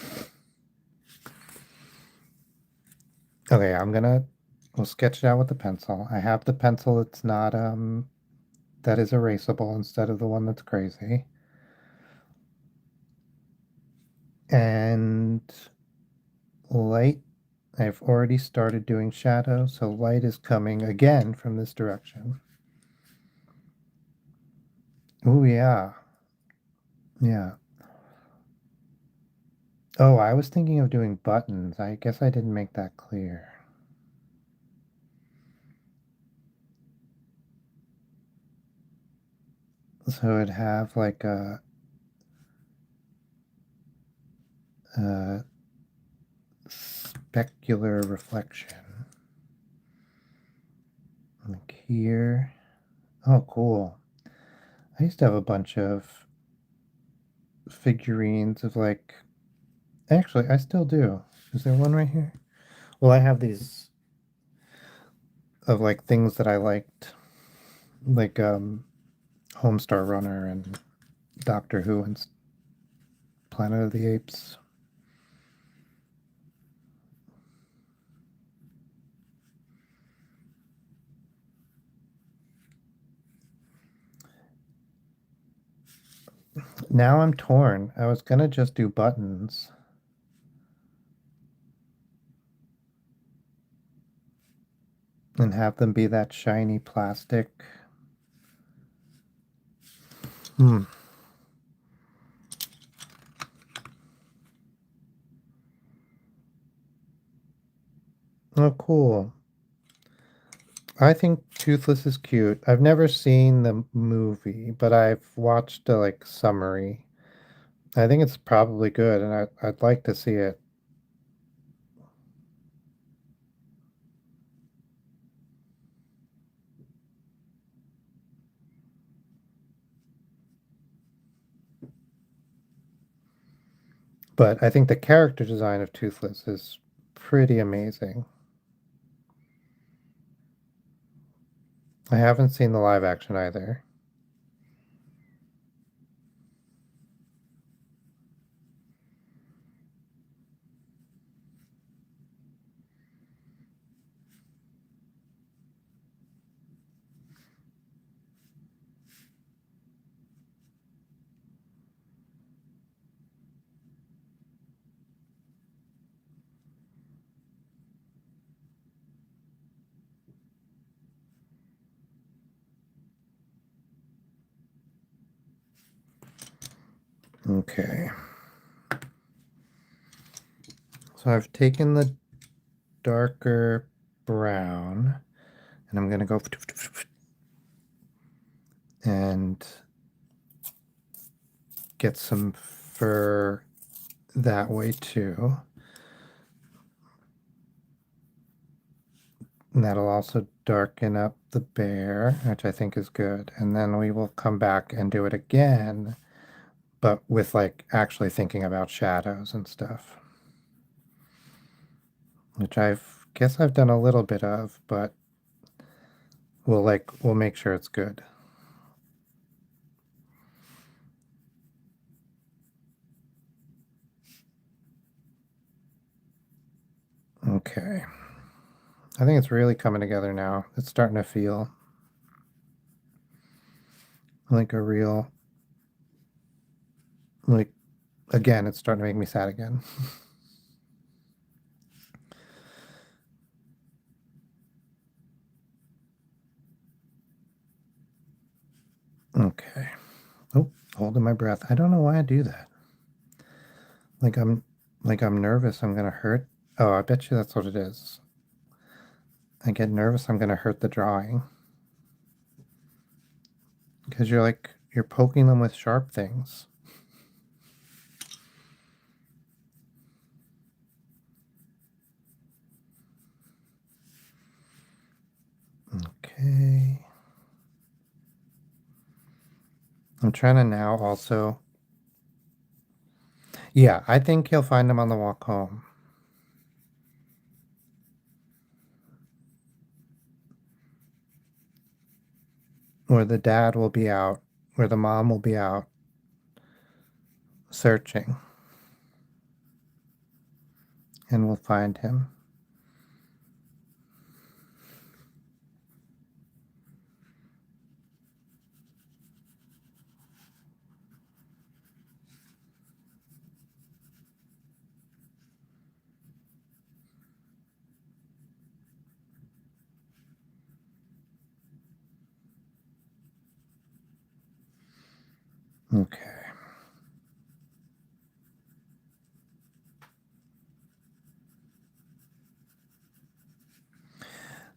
Okay, we'll sketch it out with the pencil. I have the pencil that's not that is erasable instead of the one that's crazy. And light, I've already started doing shadow, so light is coming again from this direction. Oh yeah. Yeah. Oh, I was thinking of doing buttons. I guess I didn't make that clear. So it'd have like a specular reflection. Like here. Oh, cool. I used to have a bunch of figurines of like, actually, I still do. Is there one right here? Well, I have these of like things that I liked, like Homestar Runner and Doctor Who and Planet of the Apes. Now I'm torn. I was gonna just do buttons and have them be that shiny plastic. Hmm. Oh, cool. I think Toothless is cute. I've never seen the movie, but I've watched a like summary. I think it's probably good, and I'd like to see it. But I think the character design of Toothless is pretty amazing. I haven't seen the live action either. Okay. So I've taken the darker brown and I'm gonna go and get some fur that way too. And that'll also darken up the bear, which I think is good. And then we will come back and do it again, but with like actually thinking about shadows and stuff, which I've guess I've done a little bit of, but we'll make sure it's good. Okay. I think it's really coming together now. It's starting to feel like a real, like, again, it's starting to make me sad again. Okay. Oh, holding my breath. I don't know why I do that. Like I'm like I'm nervous I'm gonna hurt. Oh, I bet you that's what it is. I get nervous I'm gonna hurt the drawing. Because you're poking them with sharp things. Okay. I'm trying to now also. Yeah, I think he'll find them on the walk home. Or the dad will be out, or the mom will be out searching, and we'll find him. Okay.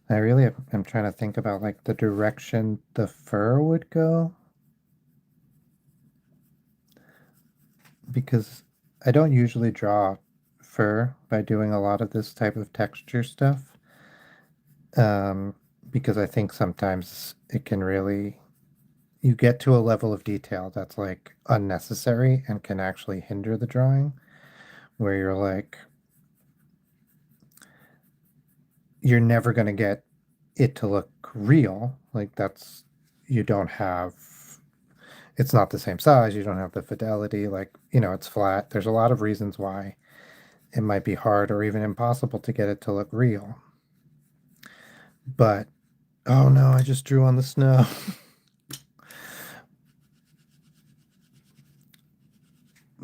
I really am trying to think about like the direction the fur would go because I don't usually draw fur by doing a lot of this type of texture stuff. Um, because I think sometimes it can really, you get to a level of detail that's like unnecessary and can actually hinder the drawing, where you're like, you're never going to get it to look real. Like that's, you don't have, it's not the same size, you don't have the fidelity, like, it's flat. There's a lot of reasons why it might be hard or even impossible to get it to look real. But, oh no, I just drew on the snow.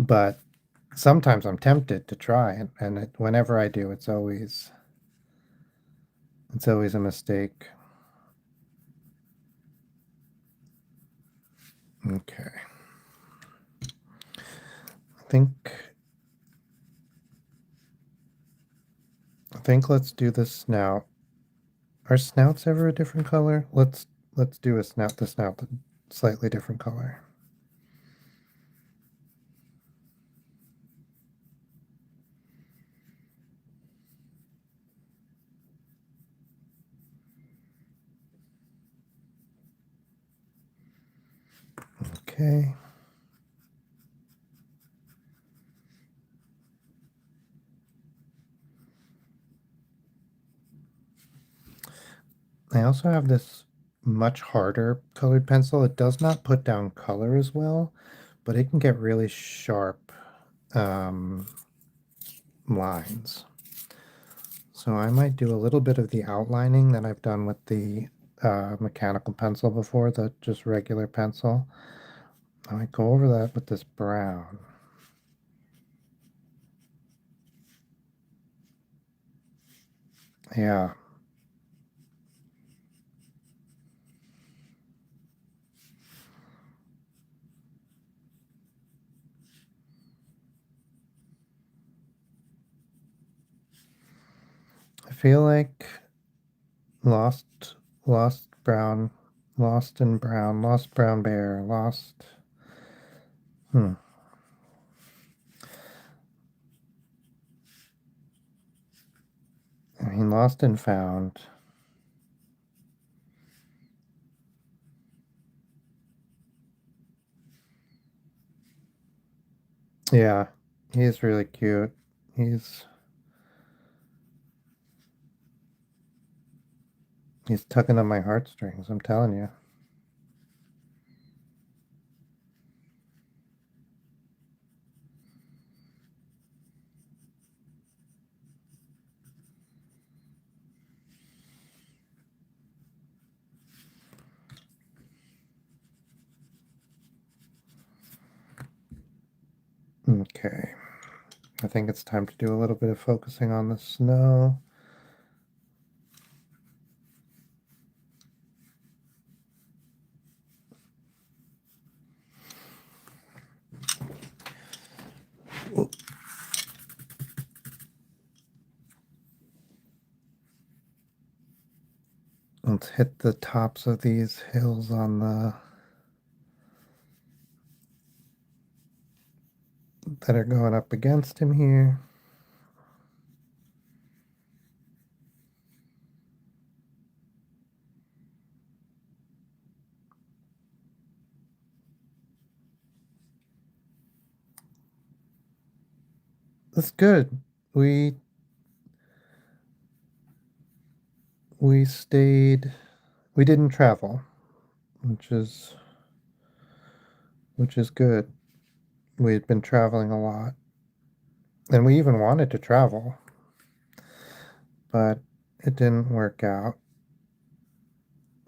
But sometimes I'm tempted to try it, and whenever I do, it's always a mistake. Okay. I think I think let's do the snout. Are snouts ever a different color? Let's do the snout a slightly different color. Okay. I also have this much harder colored pencil. It does not put down color as well, but it can get really sharp um, lines. So I might do a little bit of the outlining that I've done with the mechanical pencil before, the just regular pencil. I might go over that with this brown. Yeah. I feel like lost, lost brown, lost in brown, lost brown bear, lost. Hmm. I mean, lost and found. Yeah, he's really cute. He's he's tugging on my heartstrings, I'm telling you. Okay. I think it's time to do a little bit of focusing on the snow. Let's hit the tops of these hills on the that are going up against him here. That's good. We we stayed we didn't travel, which is good. We had been traveling a lot. And we even wanted to travel, but it didn't work out.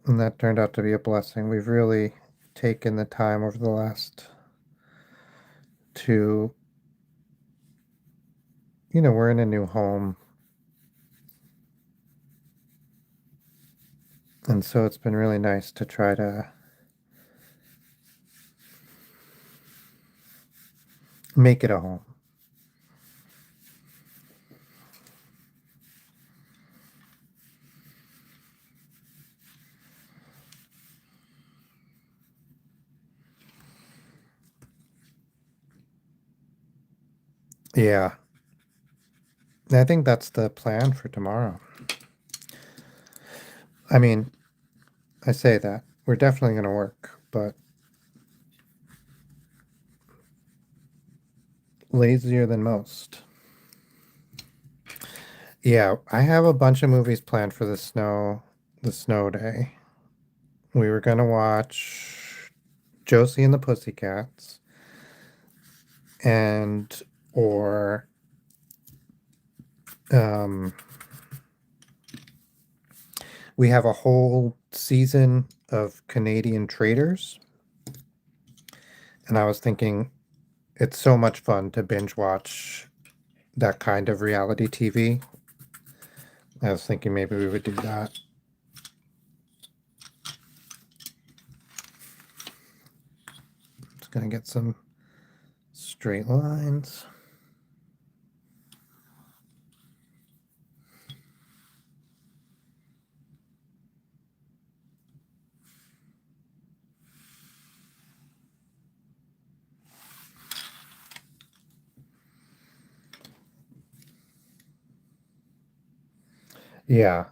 And that turned out to be a blessing. We've really taken the time over the last two, we're in a new home. And so it's been really nice to try to make it a home. Yeah. I think that's the plan for tomorrow. I mean, I say that. We're definitely going to work, but lazier than most. Yeah, I have a bunch of movies planned for the snow day. We were going to watch Josie and the Pussycats and or um we have a whole season of Canadian Traders, and I was thinking it's so much fun to binge watch that kind of reality TV. I was thinking maybe we would do that. Just gonna get some straight lines. Yeah,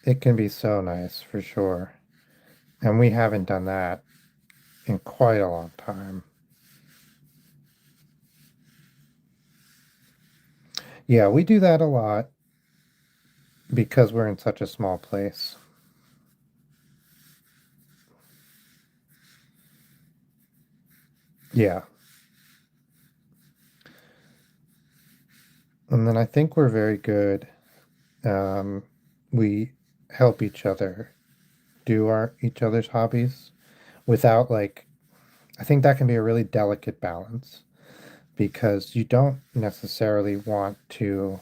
it can be so nice for sure. And we haven't done that in quite a long time. Yeah, we do that a lot because we're in such a small place. Yeah. And then I think we're very good. Um, we help each other do our each other's hobbies without like I think that can be a really delicate balance because you don't necessarily want to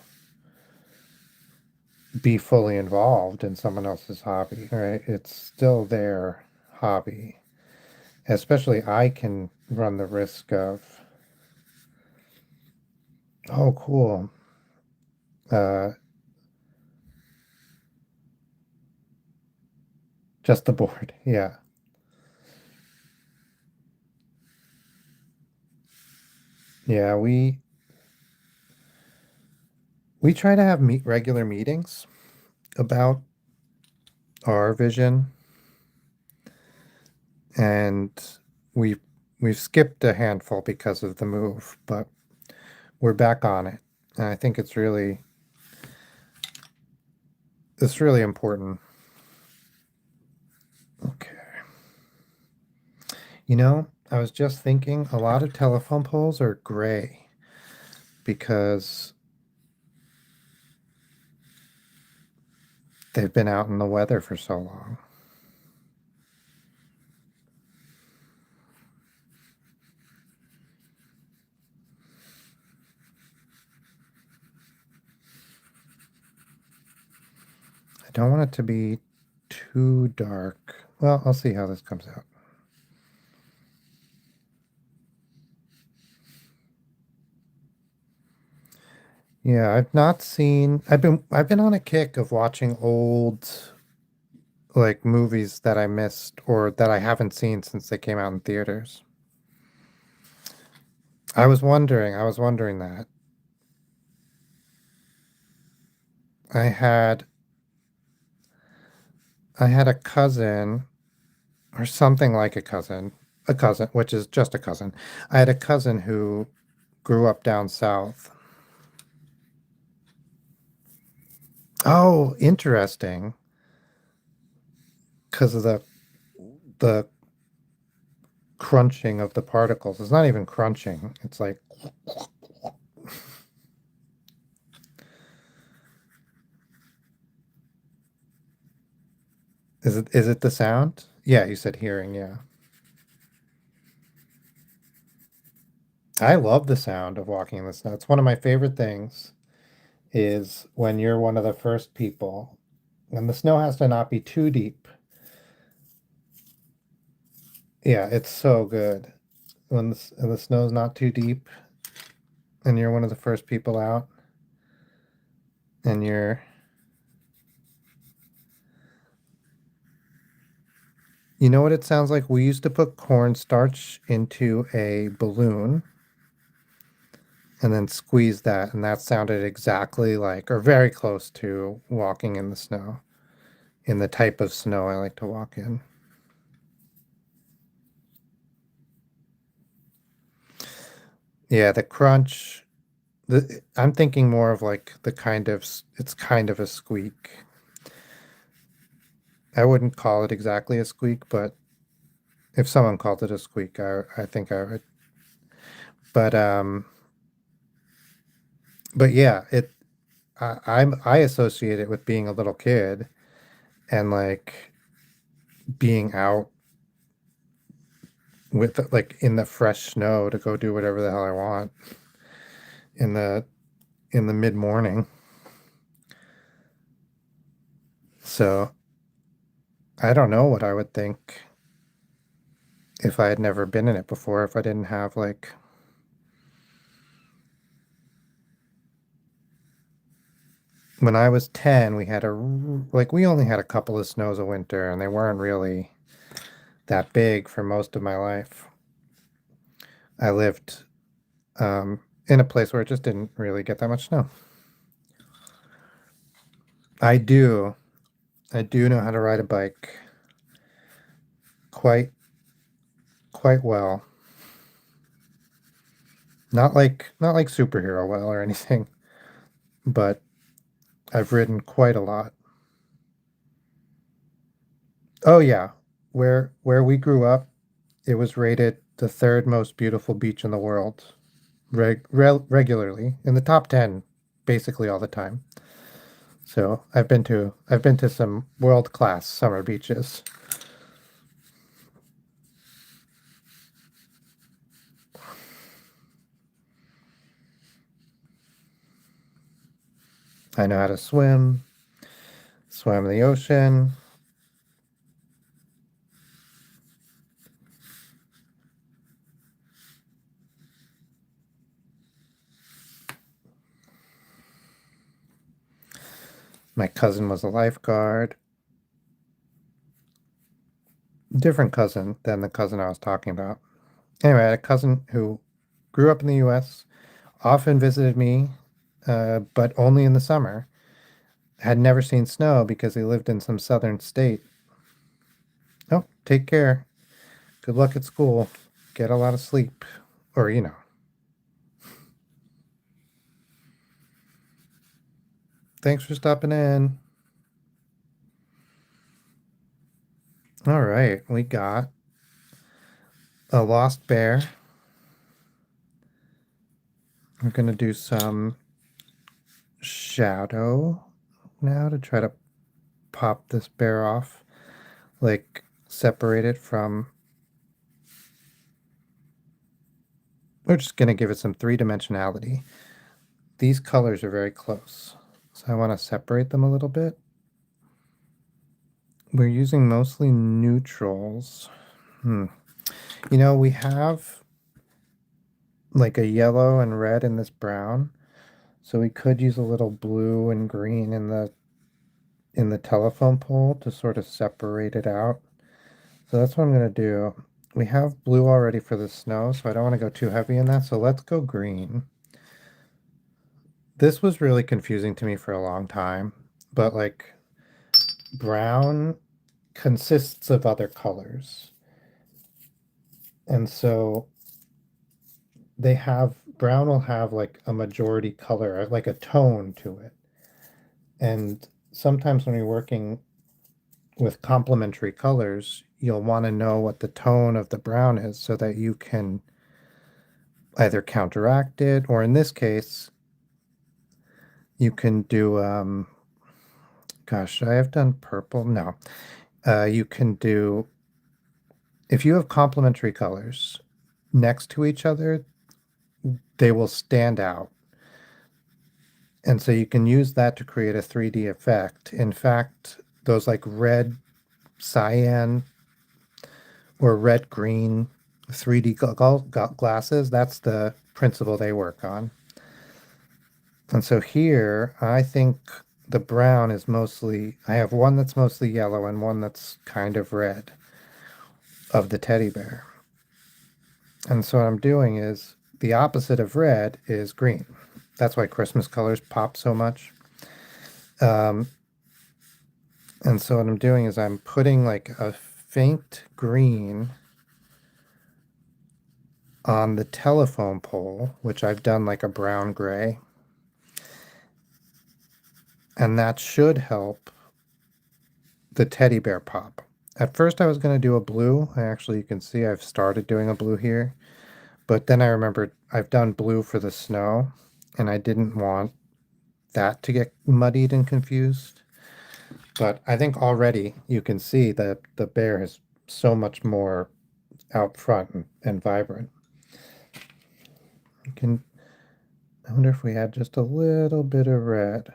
be fully involved in someone else's hobby, right? It's still their hobby. Especially I can run the risk of, oh, cool. Uh, just the board. Yeah. Yeah, we try to have regular meetings about our vision, and we we've skipped a handful because of the move, but we're back on it. And I think it's really important. Okay. I was just thinking a lot of telephone poles are gray because they've been out in the weather for so long. I don't want it to be too dark. Well, I'll see how this comes out. Yeah, I've been on a kick of watching old like movies that I missed or that I haven't seen since they came out in theaters. I was wondering that. I had I had a cousin or something like a cousin, which is just a cousin. I had a cousin who grew up down south. Oh, interesting. Because of the crunching of the particles. It's not even crunching. It's like, is it the sound? Yeah, you said hearing, yeah. I love the sound of walking in the snow. It's one of my favorite things is when you're one of the first people, and the snow has to not be too deep. Yeah, it's so good when the snow's not too deep and you're one of the first people out and you know what it sounds like? We used to put cornstarch into a balloon and then squeeze that, and that sounded exactly like, or very close to walking in the snow, in the type of snow I like to walk in. Yeah, the crunch. I'm thinking more of like it's kind of a squeak. I wouldn't call it exactly a squeak, but if someone called it a squeak, I think I would. But but yeah, I associate it with being a little kid and like being out with like in the fresh snow to go do whatever the hell I want in the mid morning. So I don't know what I would think if I had never been in it before, if I didn't have like when I was 10, we had we only had a couple of snows a winter and they weren't really that big for most of my life. I lived in a place where it just didn't really get that much snow. I do. I do know how to ride a bike quite quite well. Not like superhero well or anything, but I've ridden quite a lot. Oh yeah, where we grew up, it was rated the third most beautiful beach in the world, regularly in the top 10 basically all the time. So I've been to some world-class summer beaches. I know how to swim in the ocean. My cousin was a lifeguard. Different cousin than the cousin I was talking about. Anyway, I had a cousin who grew up in the US, often visited me, but only in the summer. Had never seen snow because he lived in some southern state. Oh, take care. Good luck at school. Get a lot of sleep. Or. Thanks for stopping in. All right, we got a lost bear. I'm going to do some shadow now to try to pop this bear off, like separate it from. We're just going to give it some three-dimensionality. These colors are very close, so I want to separate them a little bit. We're using mostly neutrals. We have like a yellow and red in this brown, so we could use a little blue and green in the telephone pole to sort of separate it out. So that's what I'm going to do. We have blue already for the snow, so I don't want to go too heavy in that. So let's go green. This was really confusing to me for a long time, but like brown consists of other colors. And so brown will have like a majority color, like a tone to it. And sometimes when you're working with complementary colors, you'll want to know what the tone of the brown is so that you can either counteract it, or in this case, you can do, gosh, I have done purple. No. You can do, if you have complementary colors next to each other, they will stand out. And so you can use that to create a 3D effect. In fact, those like red cyan or red green 3D glasses, that's the principle they work on. And so here, I think the brown is mostly, I have one that's mostly yellow and one that's kind of red of the teddy bear. And so what I'm doing is the opposite of red is green. That's why Christmas colors pop so much. And so what I'm doing is I'm putting like a faint green on the telephone pole, which I've done like a brown gray. And that should help the teddy bear pop. At first I was going to do a blue. You can see I've started doing a blue here. But then I remembered I've done blue for the snow, and I didn't want that to get muddied and confused. But I think already you can see that the bear has so much more out front and vibrant. You can, I wonder if we had just a little bit of red.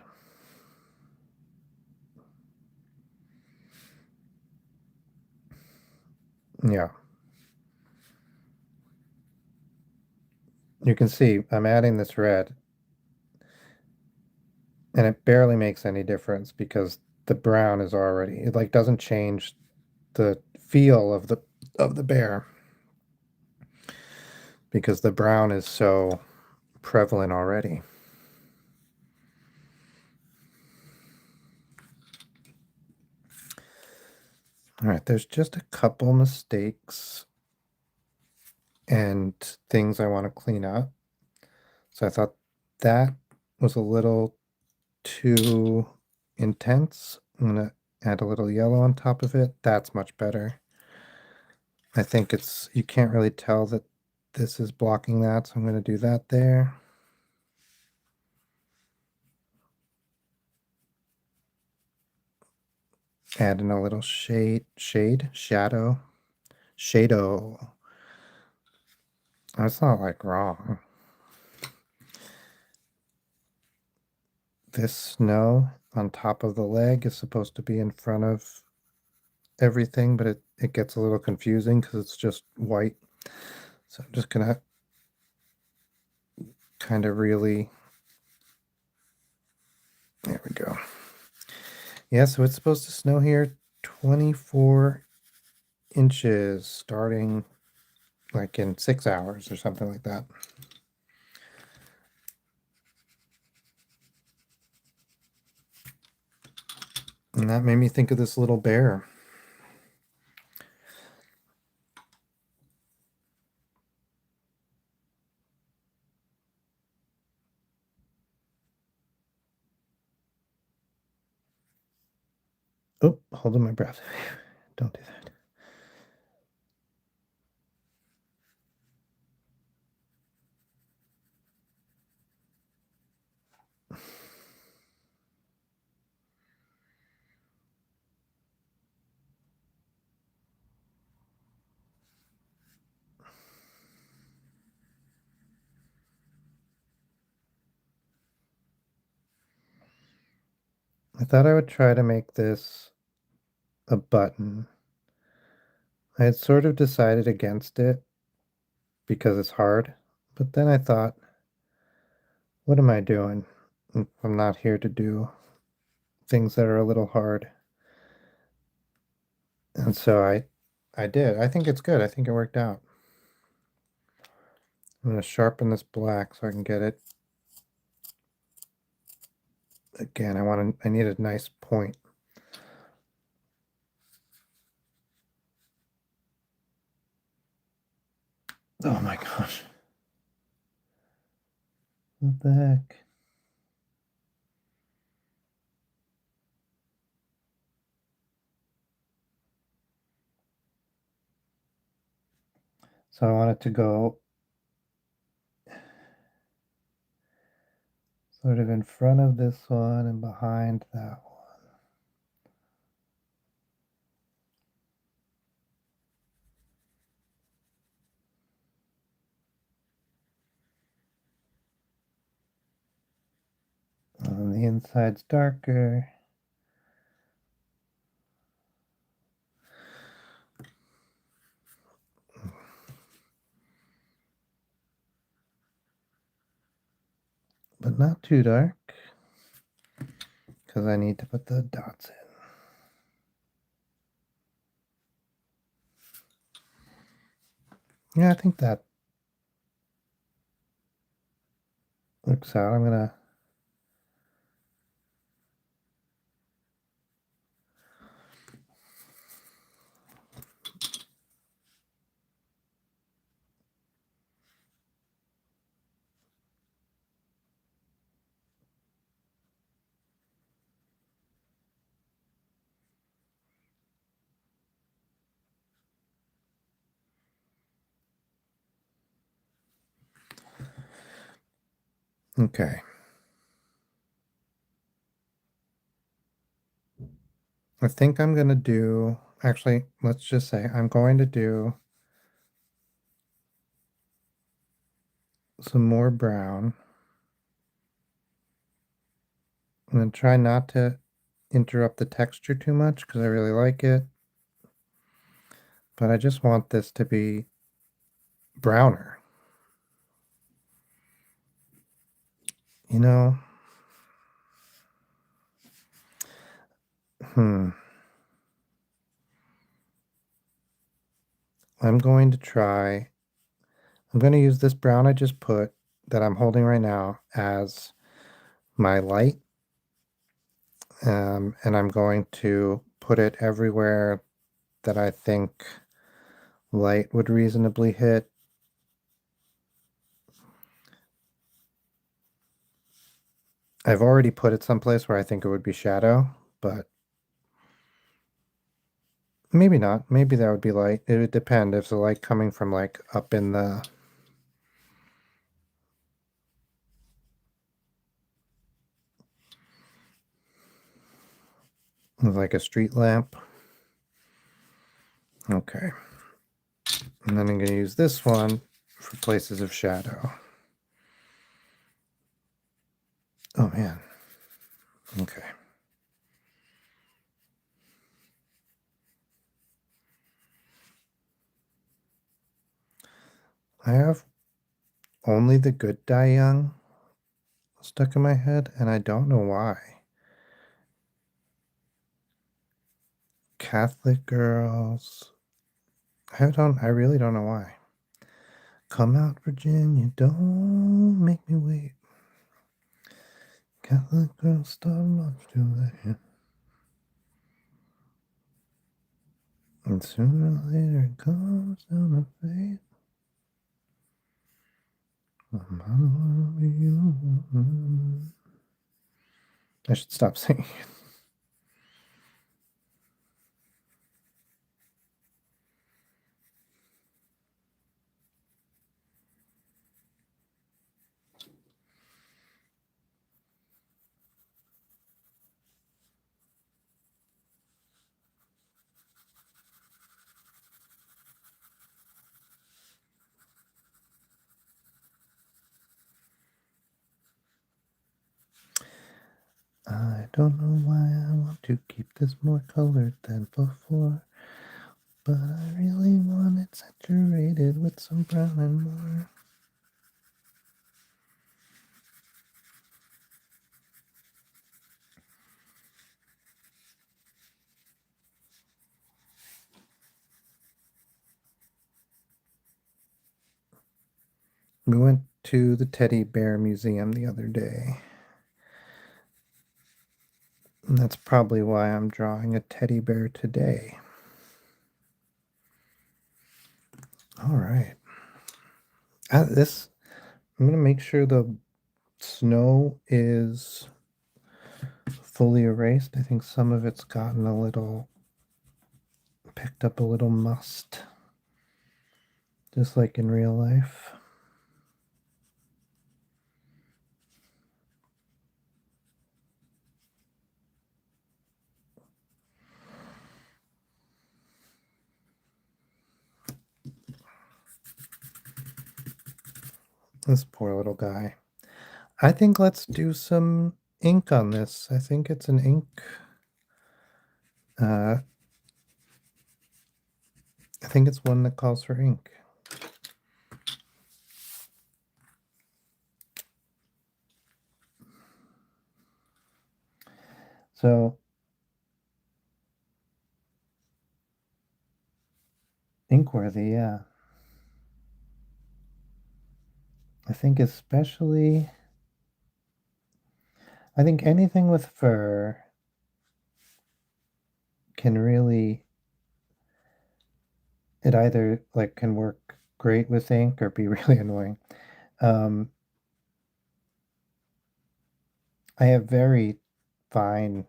Yeah. You can see I'm adding this red and it barely makes any difference because the brown is already, it like doesn't change the feel of the bear because the brown is so prevalent already. All right, there's just a couple mistakes and things I want to clean up. So I thought that was a little too intense. I'm going to add a little yellow on top of it. That's much better. I think it's, you can't really tell that this is blocking that, so I'm going to do that there. Add in a little shadow. That's not like wrong. This snow on top of the leg is supposed to be in front of everything, but it gets a little confusing because it's just white. So I'm just gonna kind of really, there we go. Yeah, so it's supposed to snow here 24 inches starting like in 6 hours or something like that. And that made me think of this little bear. Oh, holding my breath. Don't do that. I thought I would try to make this a button. I had sort of decided against it because it's hard, but then I thought, what am I doing? I'm not here to do things that are a little hard. And so I did. I think it's good. I think it worked out. I'm going to sharpen this black so I can get it. Again, I need a nice point. Oh my gosh. What the heck? So I want it to go sort of in front of this one and behind that one. And the inside's darker. But not too dark because I need to put the dots in. Yeah, I think that looks out. I'm gonna okay. I think I'm gonna do, actually, let's just say I'm going to do some more brown. I'm going to try not to interrupt the texture too much because I really like it. But I just want this to be browner. You know? Hmm. I'm going to use this brown I just put that I'm holding right now as my light. And I'm going to put it everywhere that I think light would reasonably hit. I've already put it someplace where I think it would be shadow, but maybe not. Maybe that would be light. It would depend if the light coming from like up in the like a street lamp. Okay. And then I'm going to use this one for places of shadow. Oh man. Okay. I have only the good die young stuck in my head, and I don't know why. Catholic girls. I really don't know why. Come out, Virginia, don't make me wait. Catholic girls start much too late. And sooner or later it comes down to fate. I should stop singing. I don't know why I want to keep this more colored than before, but I really want it saturated with some brown and more. We went to the teddy bear museum the other day. And that's probably why I'm drawing a teddy bear today. All right. I'm going to make sure the snow is fully erased. I think some of it's gotten picked up a little must, just like in real life. This poor little guy. I think let's do some ink on this. I think it's an ink. I think it's one that calls for ink. So, Inkworthy, yeah. I think especially, I think anything with fur can really, it either like can work great with ink or be really annoying. Um, I have very fine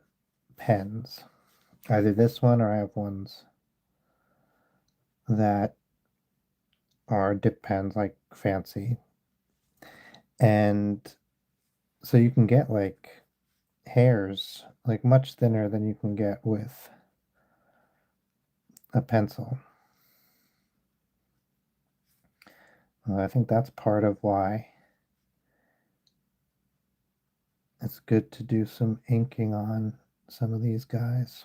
pens, either this one or I have ones that are dip pens, like fancy. And so you can get like hairs, like much thinner than you can get with a pencil. I think that's part of why. it's good to do some inking on some of these guys.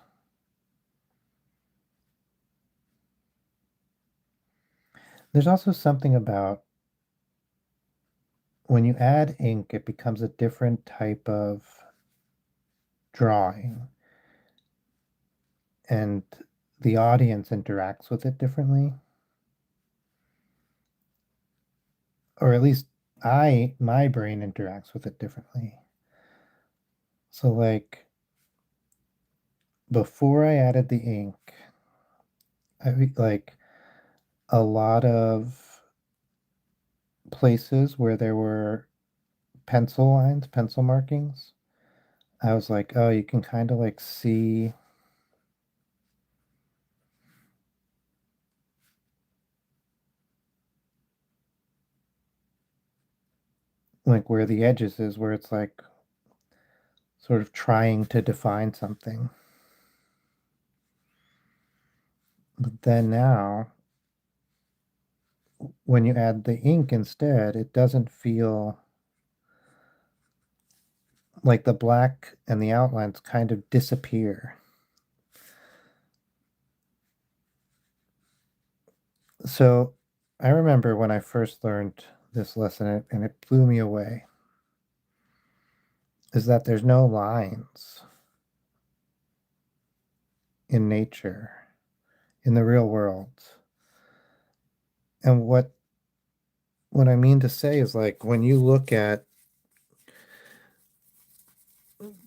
There's also something about when you add ink, it becomes a different type of drawing, and the audience interacts with it differently. Or at least my brain interacts with it differently. So like before I added the ink, like a lot of places where there were pencil lines, pencil markings, I was like, oh, you can kind of like see like where the edges is, where it's like sort of trying to define something. But then now, when you add the ink instead, it doesn't feel like the black and the outlines kind of disappear. So I remember when I first learned this lesson, and it blew me away, is that there's no lines in nature, in the real world. And what I mean to say is like when you look at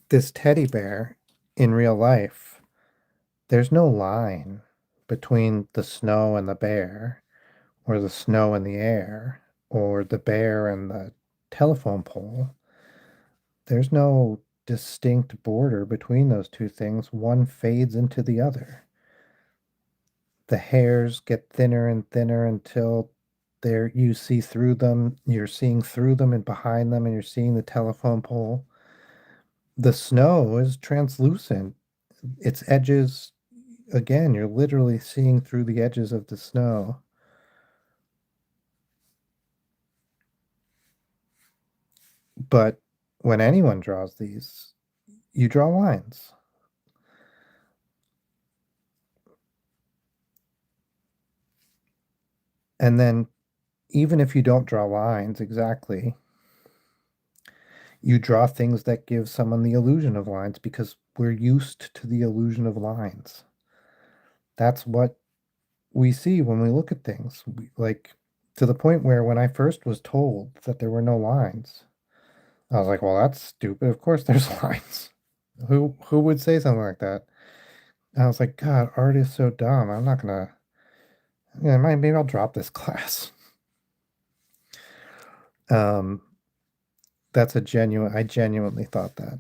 this teddy bear in real life, there's no line between the snow and the bear, or the snow and the air, or the bear and the telephone pole. There's no distinct border between those two things. One fades into the other. The hairs get thinner and thinner until there you see through them. You're seeing through them and behind them, and you're seeing the telephone pole. The snow is translucent. Its edges, again, you're literally seeing through the edges of the snow. But when anyone draws these, you draw lines. And then even if you don't draw lines exactly, you draw things that give someone the illusion of lines because we're used to the illusion of lines. That's what we see when we look at things. Like to the point where when I first was told that there were no lines, I was like, well, that's stupid. Of course there's lines. Who would say something like that? And I was like, God, art is so dumb. I'm not gonna, yeah, maybe I'll drop this class. Um, that's a genuine, I genuinely thought that.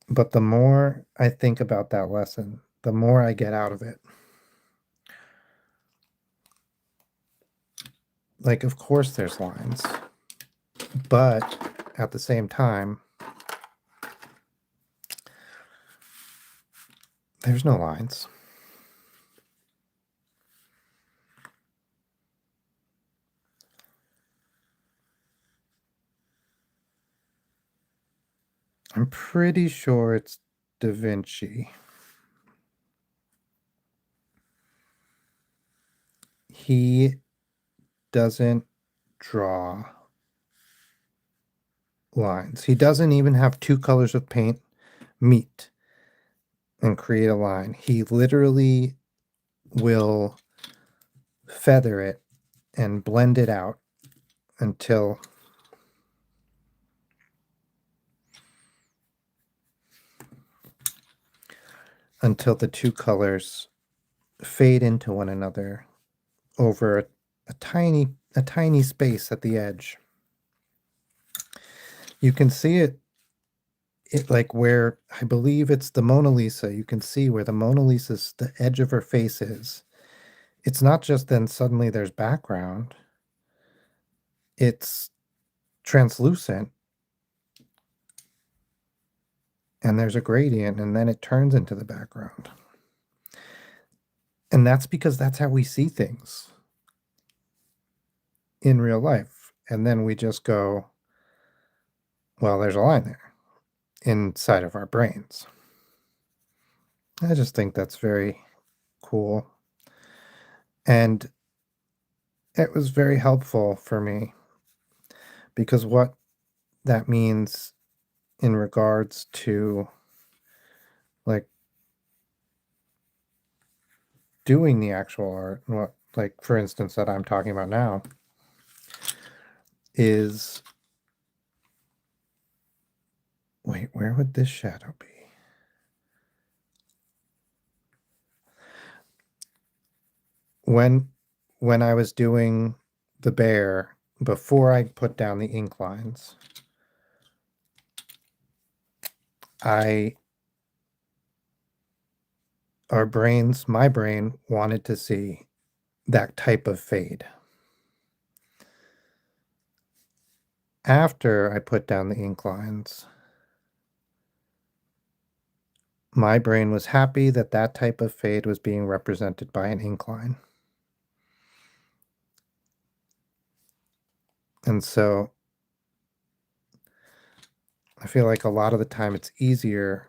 But the more I think about that lesson, the more I get out of it. Like, of course there's lines, but at the same time, there's no lines. I'm pretty sure it's Da Vinci. He doesn't draw lines. He doesn't even have two colors of paint meet and create a line. He literally will feather it and blend it out until the two colors fade into one another over a tiny space at the edge. You can see it like where I believe it's the Mona Lisa. You can see where the Mona Lisa's the edge of her face is. It's not just then suddenly there's background. It's translucent and there's a gradient and then it turns into the background. And that's because that's how we see things. in real life. And then we just go, well, there's a line there inside of our brains. I just think that's very cool. And it was very helpful for me because what that means in regards to like doing the actual art, what, like for instance, that I'm talking about now, is wait, where would this shadow be? When I was doing the bear before I put down the ink lines, I my brain wanted to see that type of fade. After I put down the ink lines, my brain was happy that that type of fade was being represented by an ink line. And so I feel like a lot of the time it's easier.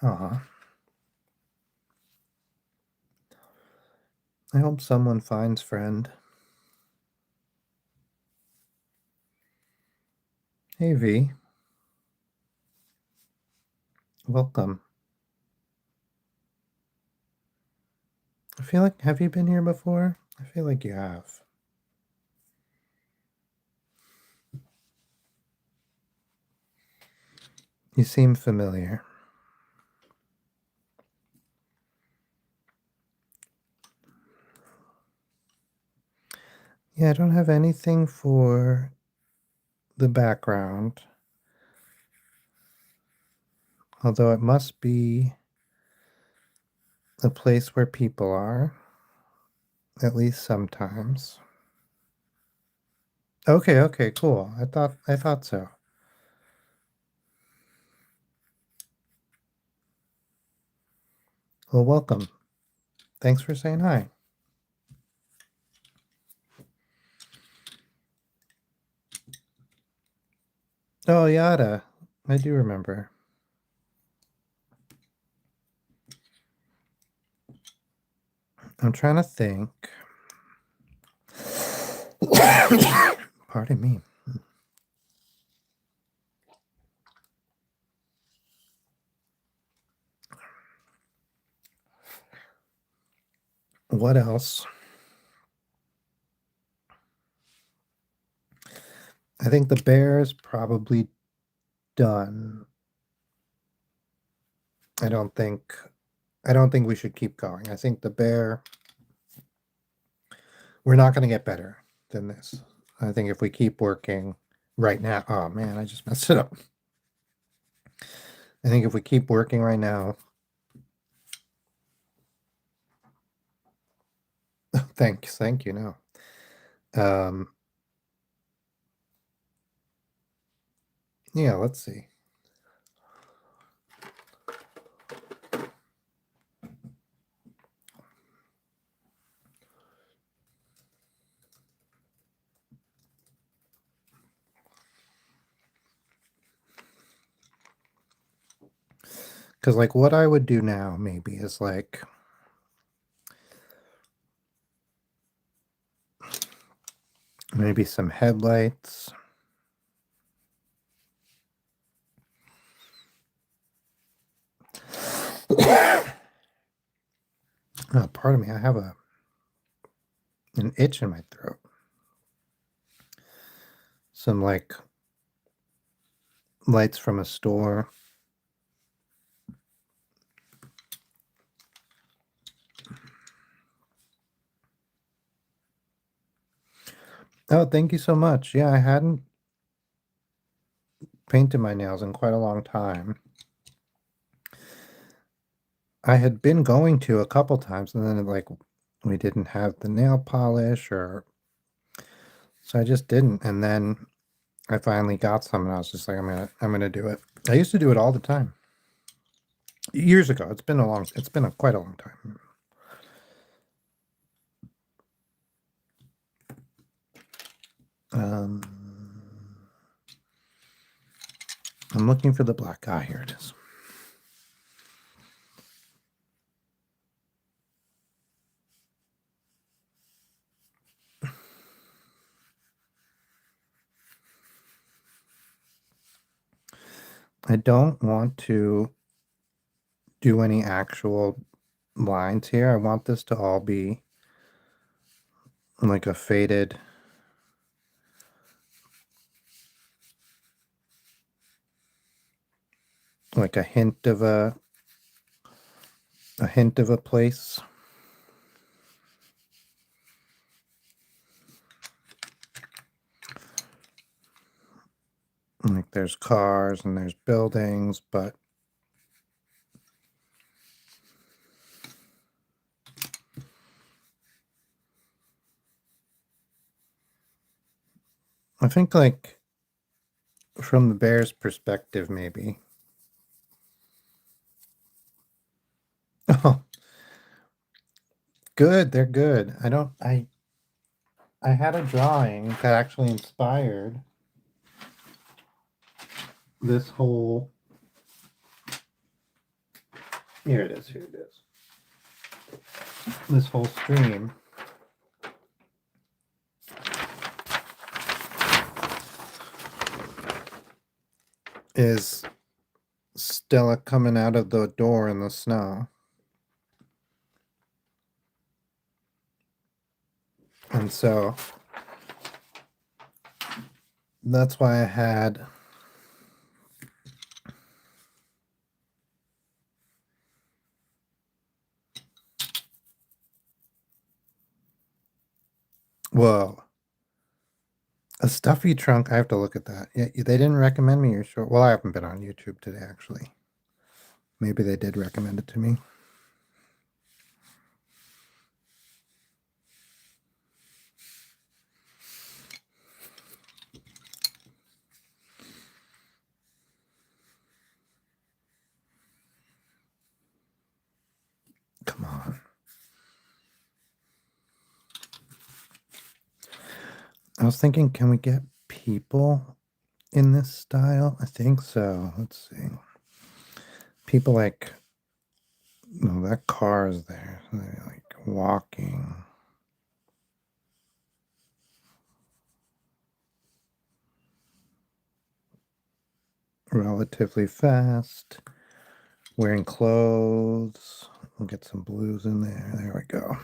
Aw. I hope someone finds friend. Hey V, welcome. I feel like, have you been here before? I feel like you have. You seem familiar. Yeah, I don't have anything for the background. Although it must be a place where people are, at least sometimes. Okay, okay, cool. I thought so. Well, welcome. Thanks for saying hi. Oh, Yada. I do remember. I'm trying to think. Pardon me. What else? I think the bear is probably done. I don't think we should keep going. I think the bear, we're not going to get better than this. I think if we keep working right now, oh man, I just messed it up. I think if we keep working right now, thank you. No. Yeah, let's see. Because like what I would do now maybe is like maybe some headlights. Oh, pardon me, I have an itch in my throat. Some like lights from a store. Oh, thank you so much. Yeah, I hadn't painted my nails in quite a long time. I had been going to a couple times, and then like we didn't have the nail polish, or so I just didn't. And then I finally got some, and I was just like, I'm gonna do it. I used to do it all the time years ago. It's been quite a long time. Um, I'm looking for the black eye. Here it is. I don't want to do any actual lines here. I want this to all be like a faded, like a hint of a place. Like there's cars and there's buildings, but I think like from the bear's perspective, maybe. Oh, good. They're good. I had a drawing that actually inspired this whole, here it is, here it is. This whole stream. Is Stella coming out of the door in the snow. And so that's why I had whoa. A stuffy trunk. I have to look at that. Yeah, they didn't recommend me your short. Well, I haven't been on YouTube today, actually. Maybe they did recommend it to me. Come on. I was thinking, can we get people in this style? I think so. Let's see. People like, no, that car is there. They're like walking. Relatively fast. Wearing clothes. We'll get some blues in there. There we go.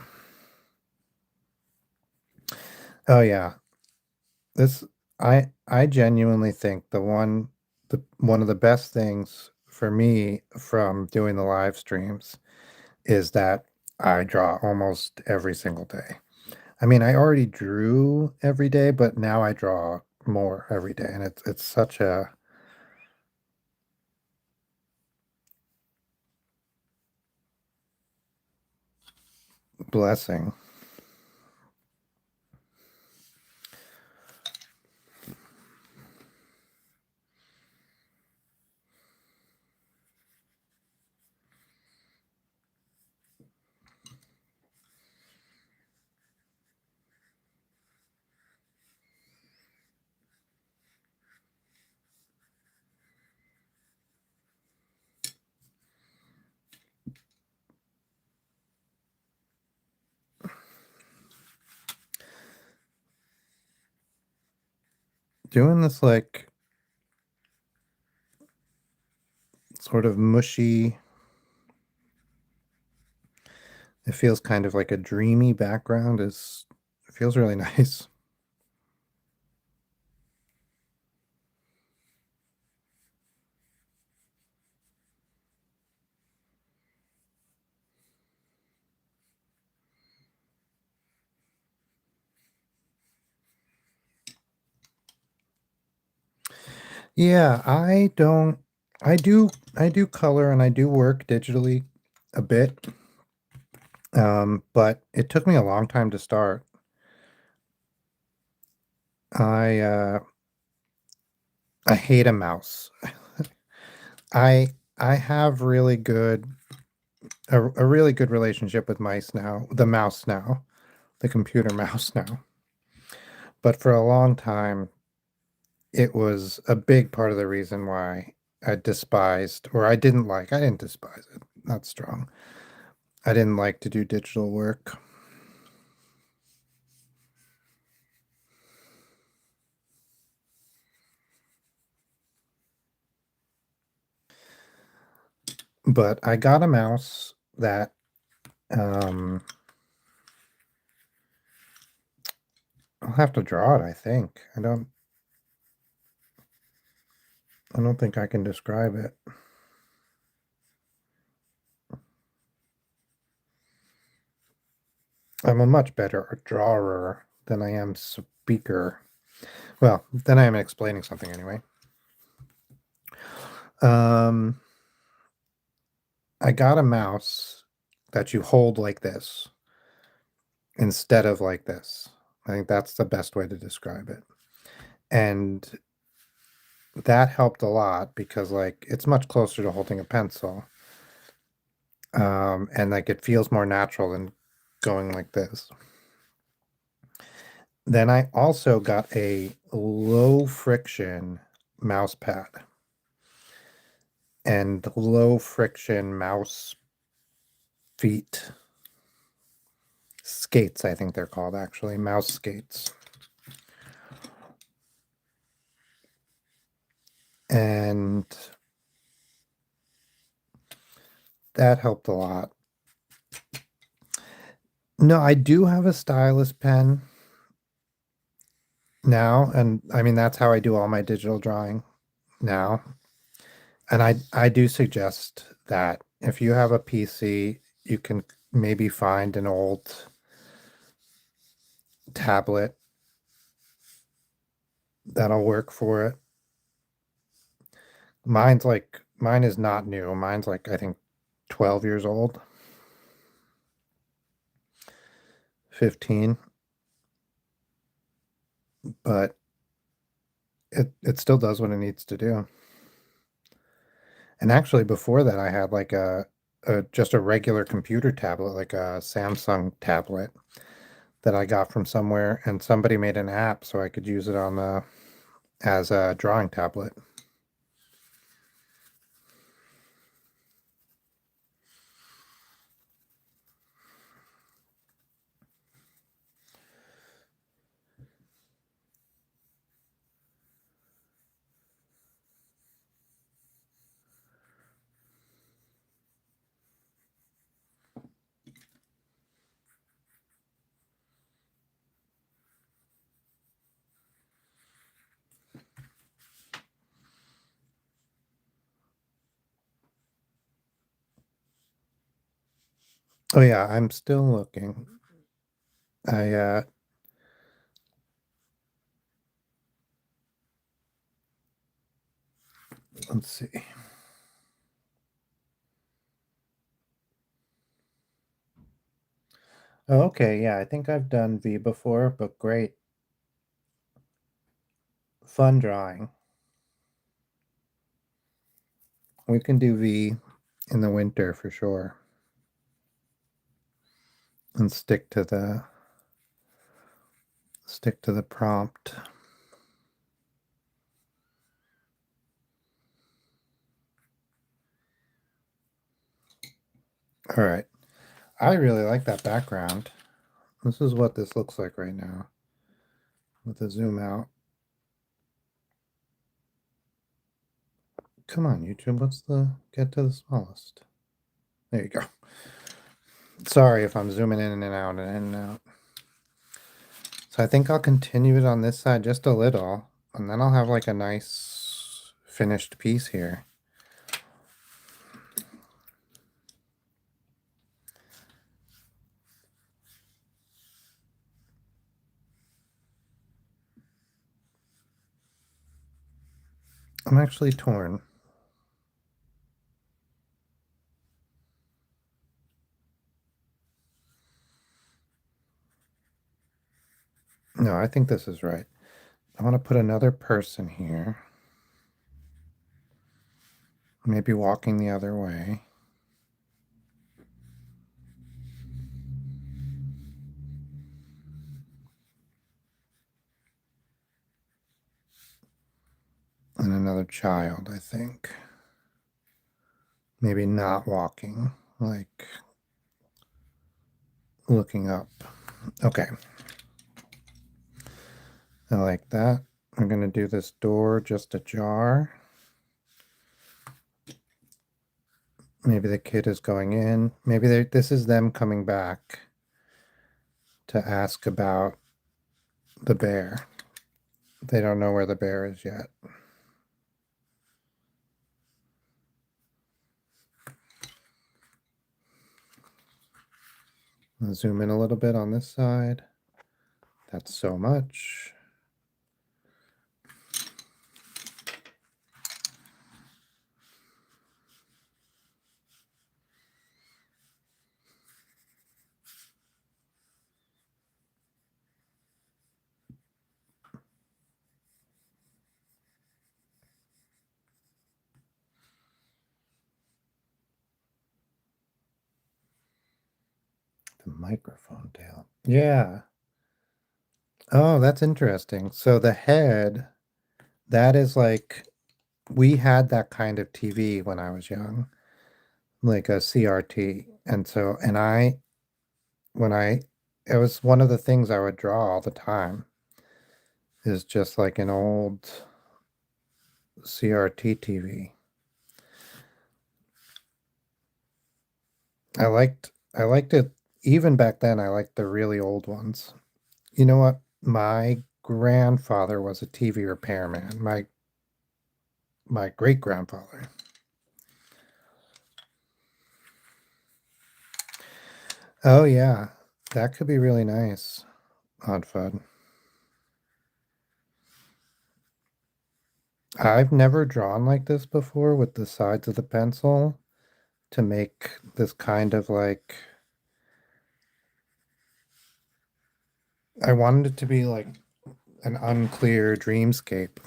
Oh yeah. This I genuinely think one of the best things for me from doing the live streams is that I draw almost every single day. I mean, I already drew every day, but now I draw more every day, and it's such a blessing. Doing this like sort of mushy, it feels kind of like a dreamy background is it feels really nice. Yeah, I don't I do color and I do work digitally a bit, but it took me a long time to start. I uh, I hate a mouse. I have really good a really good relationship with mice now, the mouse now, the computer mouse now. But for a long time, it was a big part of the reason why I despised, or I didn't despise it, not strong. I didn't like to do digital work. But I got a mouse that um I'll have to draw it, I think. I don't think I can describe it. I'm a much better drawer than I am speaker. Well, than I am explaining something anyway. Um I got a mouse that you hold like this instead of like this. I think that's the best way to describe it. And that helped a lot because like it's much closer to holding a pencil. And like it feels more natural than going like this. Then I also got a low friction mouse pad and low friction mouse feet skates, I think they're called actually, mouse skates. And that helped a lot. No, I do have a stylus pen now, and I mean that's how I do all my digital drawing now. And I do suggest that if you have a PC, you can maybe find an old tablet that'll work for it. Mine is not new. Mine's like I think 12 years old. 15, but it still does what it needs to do. And actually before that I had like a just a regular computer tablet, like a Samsung tablet that I got from somewhere, and somebody made an app so I could use it on the as a drawing tablet. Oh yeah, I'm still looking. I let's see. Oh, okay, yeah, I think I've done V before, but great. Fun drawing. We can do V in the winter for sure. And stick to the prompt. All right. I really like that background. This is what this looks like right now with the zoom out. Come on, YouTube. What's the get to the smallest? There you go. Sorry if I'm zooming in and out and in and out. So I think I'll continue it on this side just a little, and then I'll have like a nice finished piece here. I'm actually torn. No, I think this is right. I want to put another person here. Maybe walking the other way. And another child, I think. Maybe not walking, like looking up. Okay. I like that. I'm going to do this door just ajar. Maybe the kid is going in. Maybe this is them coming back to ask about the bear. They don't know where the bear is yet. I'll zoom in a little bit on this side. That's so much. The microphone tail. Yeah. Oh, that's interesting. So the head, that is like, we had that kind of TV when I was young, like a CRT. And so, when it was one of the things I would draw all the time is just like an old CRT TV. I liked it even back then. I liked the really old ones. You know what? My grandfather was a TV repairman. My great grandfather. Oh yeah, that could be really nice. Odd Fud. I've never drawn like this before with the sides of the pencil to make this kind of like, I wanted it to be like an unclear dreamscape.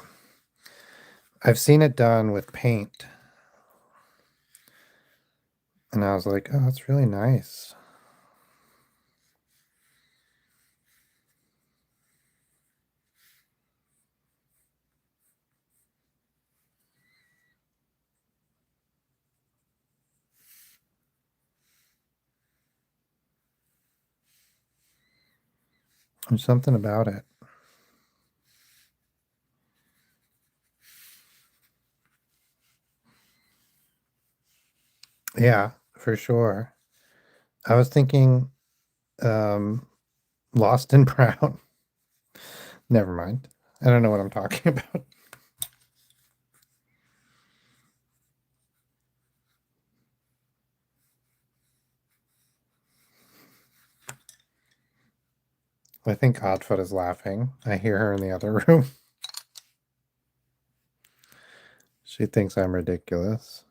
I've seen it done with paint, and I was like, oh, that's really nice. There's something about it. Yeah, for sure. I was thinking um Lost and Brown. Never mind. I don't know what I'm talking about. I think Oddfoot is laughing. I hear her in the other room. She thinks I'm ridiculous.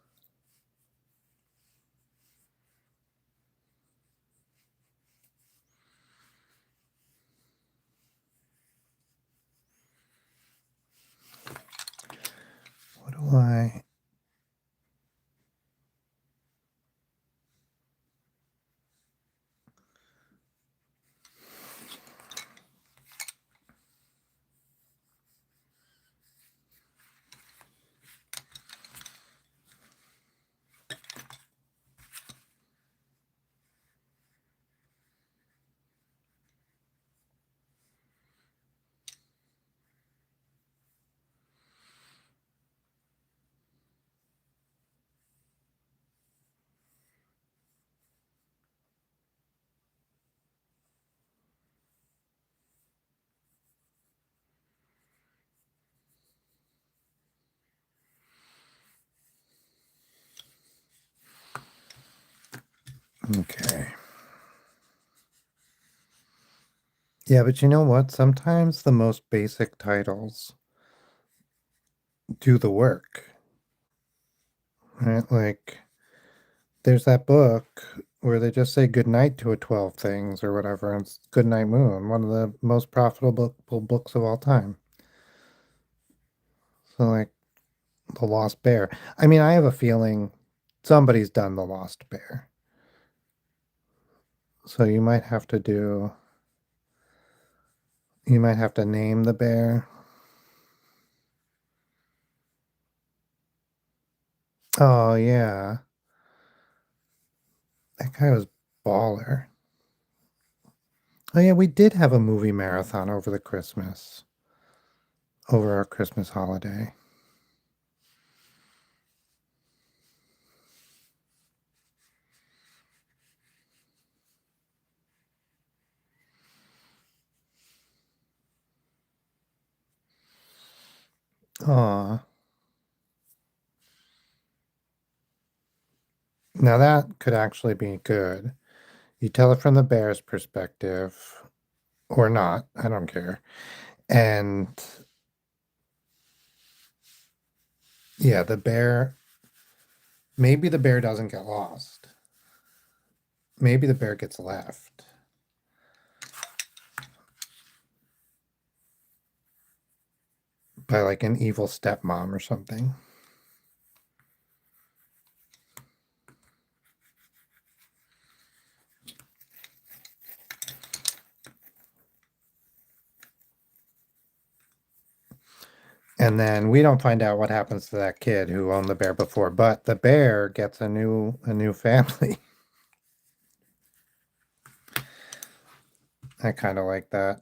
What do I... Okay. Yeah, but you know what? Sometimes the most basic titles do the work, right? Like, there's that book where they just say goodnight to a 12 things or whatever. And it's Goodnight Moon, one of the most profitable books of all time. So, like, The Lost Bear. I mean, I have a feeling somebody's done The Lost Bear. So you might have to name the bear. Oh, yeah. That guy was baller. Oh, yeah, we did have a movie marathon over our Christmas holiday. Aw. Now that could actually be good. You tell it from the bear's perspective, or not, I don't care. And yeah, maybe the bear doesn't get lost. Maybe the bear gets left by like an evil stepmom or something. And then we don't find out what happens to that kid who owned the bear before, but the bear gets a new family. I kind of like that.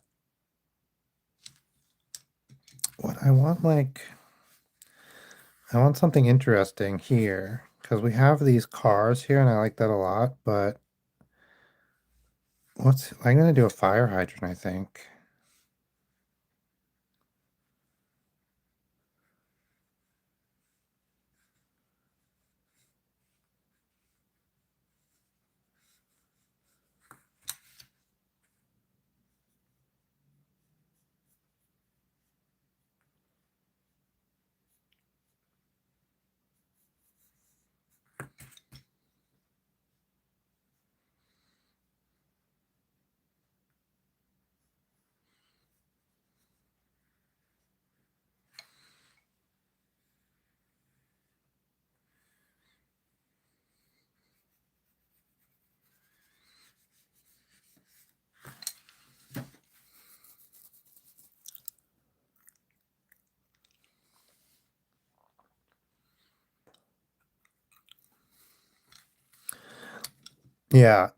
What I want something interesting here because we have these cars here and I like that a lot, but I'm gonna do a fire hydrant, I think. Yeah,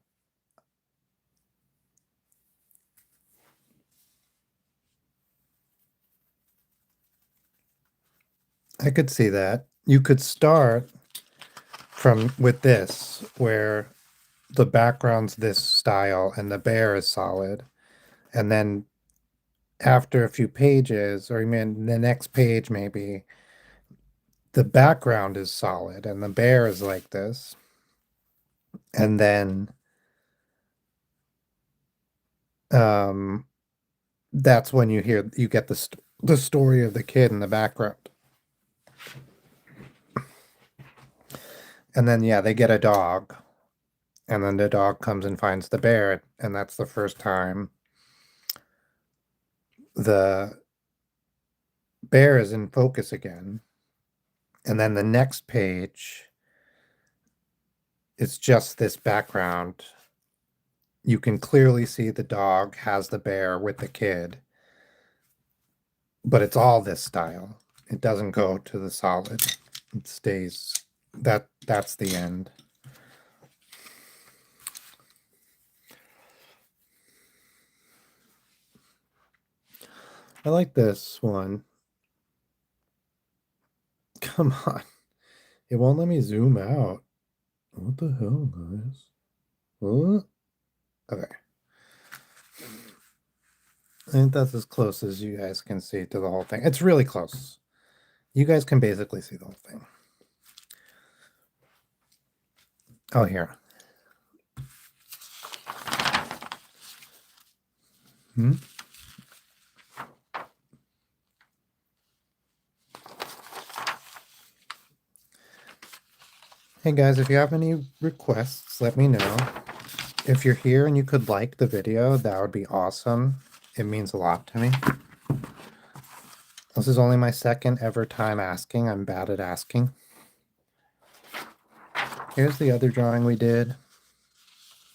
I could see that. You could start from with this, where the background's this style and the bear is solid. And then after a few pages, or even the next page maybe, the background is solid and the bear is like this. And then um that's when you get the story of the kid in the background. And then yeah, they get a dog. And then the dog comes and finds the bear, and that's the first time the bear is in focus again. And then the next page, it's just this background. You can clearly see the dog has the bear with the kid, but it's all this style. It doesn't go to the solid. It stays that's the end. I like this one. Come on. It won't let me zoom out. What the hell, guys? What? Okay. I think that's as close as you guys can see to the whole thing. It's really close. You guys can basically see the whole thing. Oh, here. Hmm? Hey guys, if you have any requests, let me know. If you're here and you could like the video, that would be awesome. It means a lot to me. This is only my second ever time asking. I'm bad at asking. Here's the other drawing we did.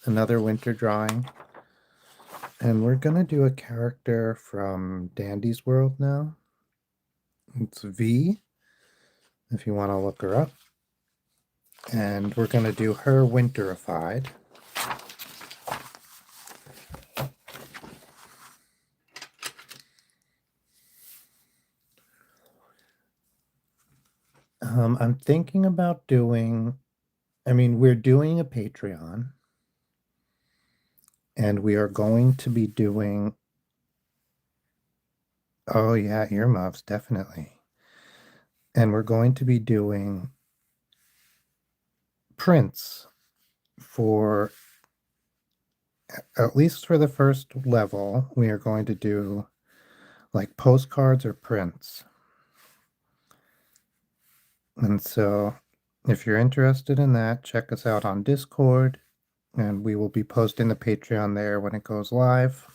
Another winter drawing. And we're gonna do a character from Dandy's World now. It's V, if you want to look her up. And we're gonna do her winterified. I'm thinking about doing, we're doing a Patreon, and we are going to be doing, oh yeah, earmuffs, definitely. And we're going to be doing prints for, at least for the first level, we are going to do like postcards or prints. And so if you're interested in that, check us out on Discord, and we will be posting the Patreon there when it goes live.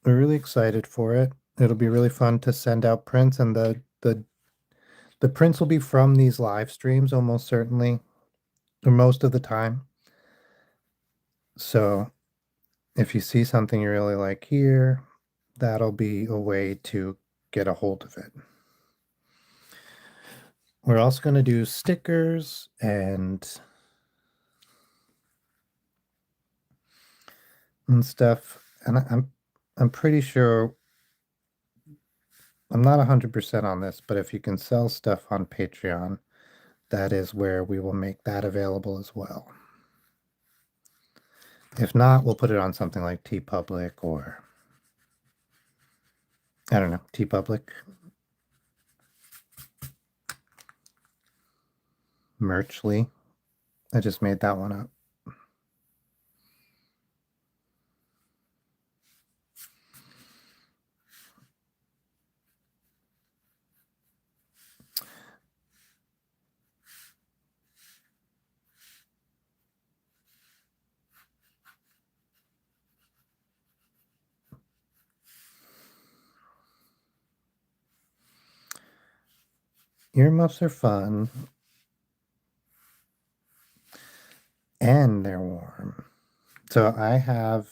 We're really excited for it. It'll be really fun to send out prints, and the prints will be from these live streams almost certainly, or most of the time. So if you see something you really like here, that'll be a way to get a hold of it. We're also going to do stickers and stuff, and I'm pretty sure, I'm not 100% on this, but if you can sell stuff on Patreon, that is where we will make that available as well. If not, we'll put it on something like TeePublic, or I don't know, TeePublic, Merchly. I just made that one up. Earmuffs are fun, and they're warm. So I have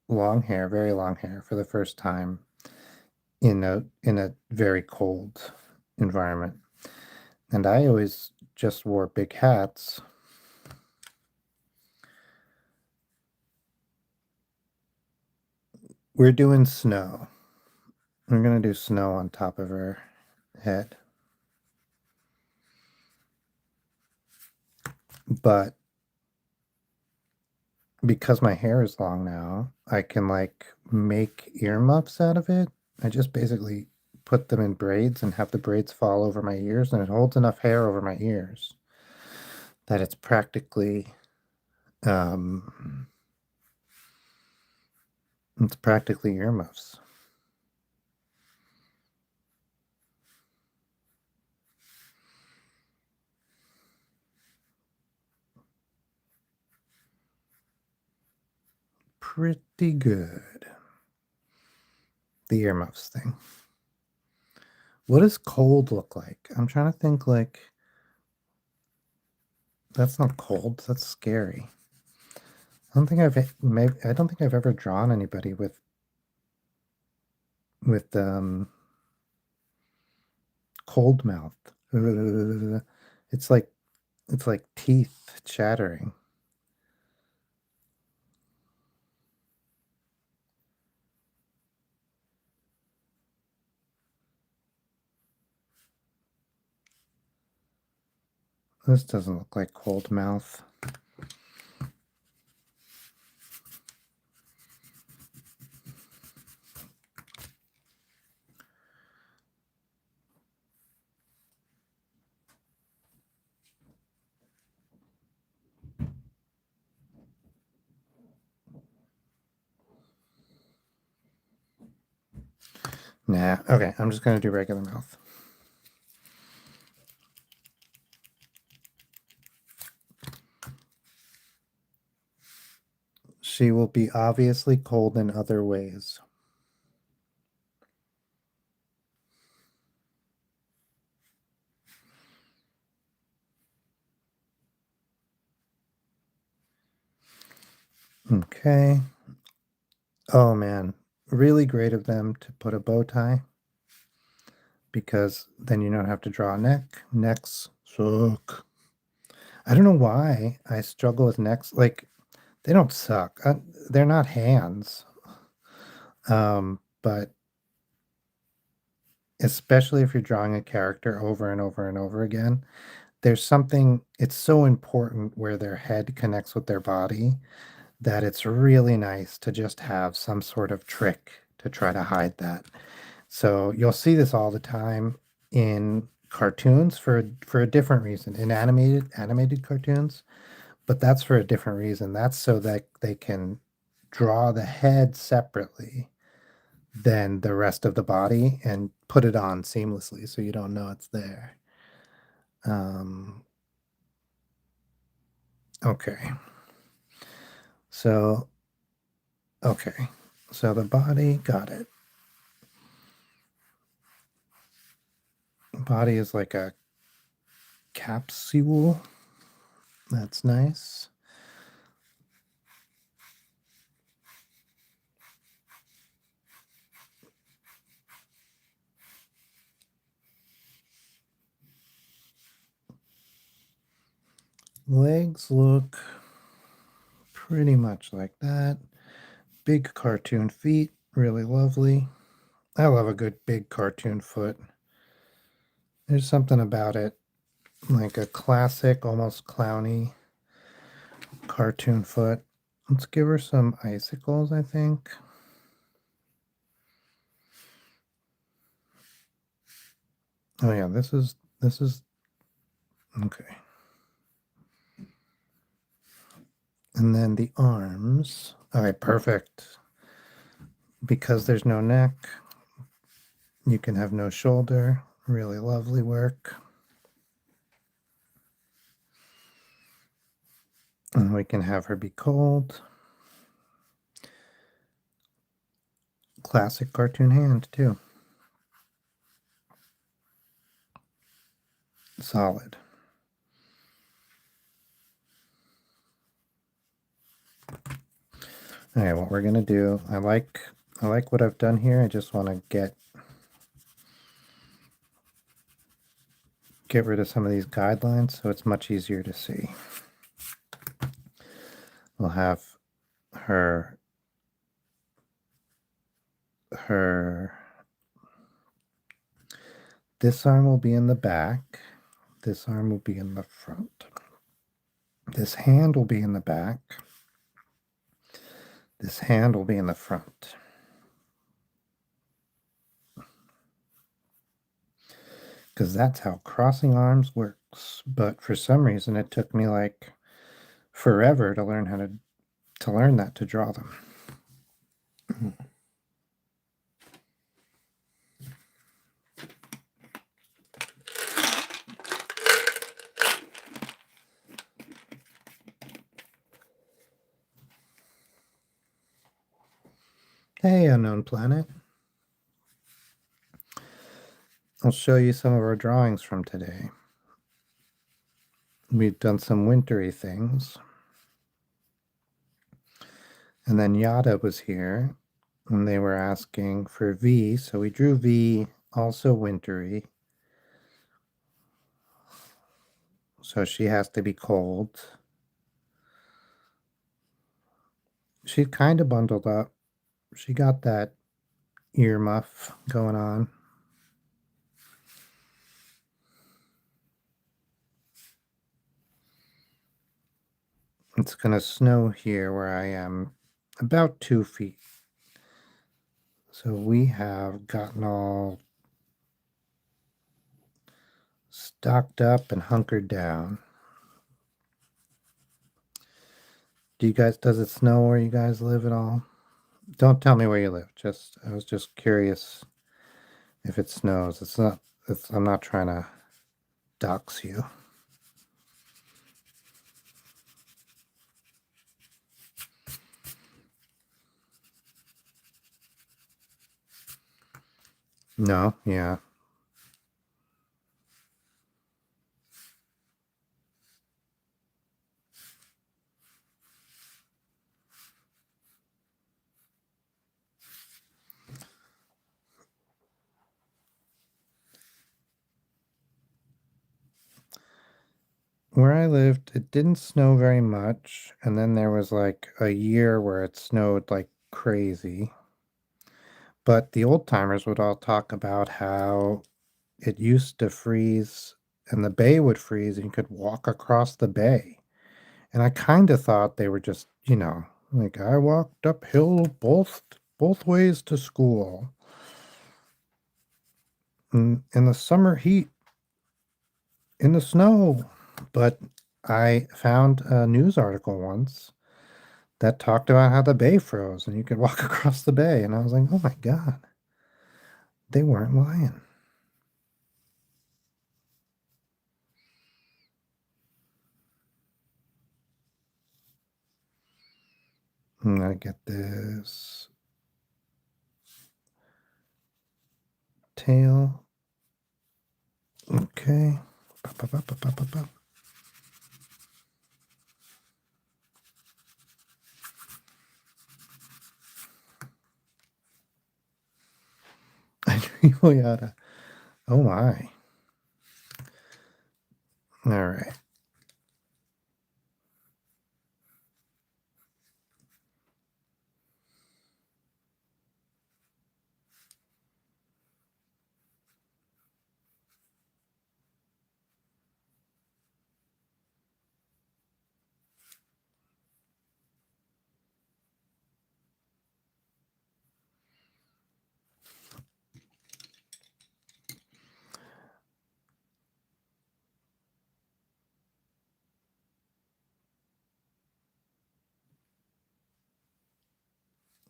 long hair, very long hair, for the first time in a very cold environment. And I always just wore big hats. We're doing snow. We're gonna do snow on top of her head. But because my hair is long now, I can like make earmuffs out of it. I just basically put them in braids and have the braids fall over my ears, and it holds enough hair over my ears that it's practically um earmuffs. Pretty good. The earmuffs thing. What does cold look like? I'm trying to think, like, that's not cold, that's scary. I don't think I've ever drawn anybody with cold mouth. It's like teeth chattering. This doesn't look like cold mouth. Nah, okay, I'm just gonna do regular mouth. She will be obviously cold in other ways. Okay. Oh man, really great of them to put a bow tie because then you don't have to draw a neck. Necks suck. I don't know why I struggle with necks. Like, they don't suck. They're not hands. But especially if you're drawing a character over and over and over again, there's something, it's so important where their head connects with their body that it's really nice to just have some sort of trick to try to hide that. So you'll see this all the time in cartoons for a different reason, in animated cartoons, but that's for a different reason. That's so that they can draw the head separately than the rest of the body and put it on seamlessly so you don't know it's there. Um, okay. So, okay. So the body, got it. Body is like a capsule. That's nice. Legs look pretty much like that. Big cartoon feet, really lovely. I love a good big cartoon foot. There's something about it, like a classic, almost clowny cartoon foot. Let's give her some icicles, I think. Oh yeah, this is okay. And then the arms. All right, perfect. Because there's no neck, you can have no shoulder. Really lovely work. And we can have her be cold. Classic cartoon hand, too. Solid. Okay, what we're gonna do, I like what I've done here. I just want to get rid of some of these guidelines so it's much easier to see. We'll have her her this arm will be in the back. This arm will be in the front. This hand will be in the back. This hand will be in the front. Because that's how crossing arms works. But for some reason, it took me like forever to learn how to learn that, to draw them. Hey, unknown planet. I'll show you some of our drawings from today. We've done some wintry things. And then Yada was here, and they were asking for V, so we drew V, also wintry. So she has to be cold. She's kind of bundled up. She got that ear muff going on. It's going to snow here where I am about 2 feet. So we have gotten all stocked up and hunkered down. Does it snow where you guys live at all? Don't tell me where you live. I was just curious if it snows. It's not, I'm not trying to dox you. No, yeah. Where I lived, it didn't snow very much, and then there was like a year where it snowed like crazy. But the old timers would all talk about how it used to freeze and the bay would freeze and you could walk across the bay. And I kind of thought they were just, like I walked uphill both ways to school in the summer heat in the snow. But I found a news article once that talked about how the bay froze and you could walk across the bay. And I was like, oh my God, they weren't lying. I'm gonna get this tail. Okay. Ba, ba, ba, ba, ba, ba, ba. I really oughta. Oh my. All right.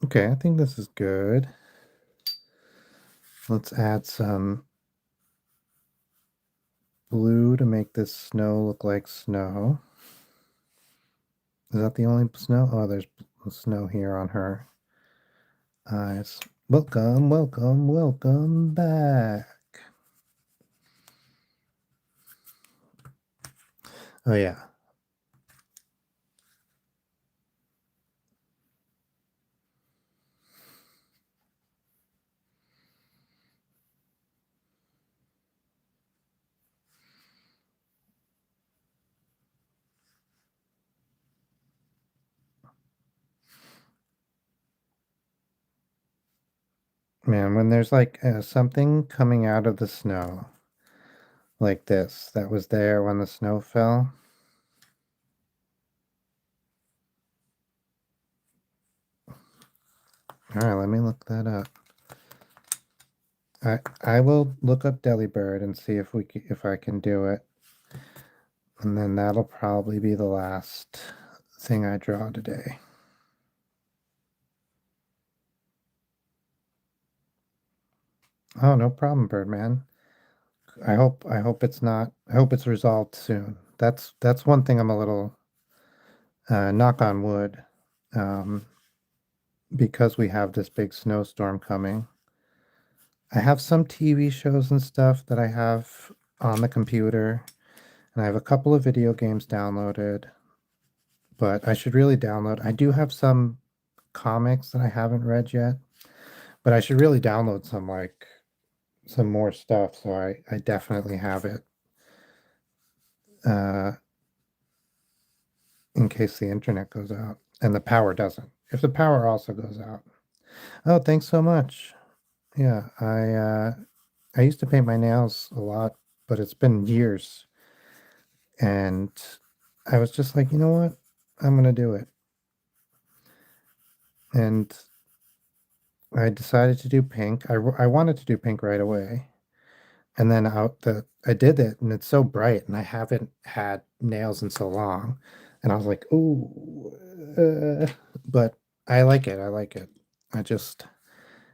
Okay, I think this is good. Let's add some blue to make this snow look like snow. Is that the only snow? Oh, there's snow here on her eyes. Welcome, welcome, welcome back. Oh, yeah. Man, when there's like something coming out of the snow, like this, that was there when the snow fell. All right, let me look that up. I will look up Delibird and see if I can do it. And then that'll probably be the last thing I draw today. Oh, no problem, Birdman. I hope it's not I hope it's resolved soon. That's one thing I'm a little knock on wood, um, because we have this big snowstorm coming. I have some TV shows and stuff that I have on the computer, and I have a couple of video games downloaded, but I should really download. I do have some comics that I haven't read yet, but I should really download some more stuff, so I definitely have it uh, in case the internet goes out and the power doesn't. If the power also goes out. Oh, thanks so much. Yeah, I used to paint my nails a lot, but it's been years, and I was just like, you know what? I'm gonna do it. And I decided to do pink. I wanted to do pink right away. And then I did it and it's so bright and I haven't had nails in so long. And I was like, "Ooh." But I like it. I like it. I just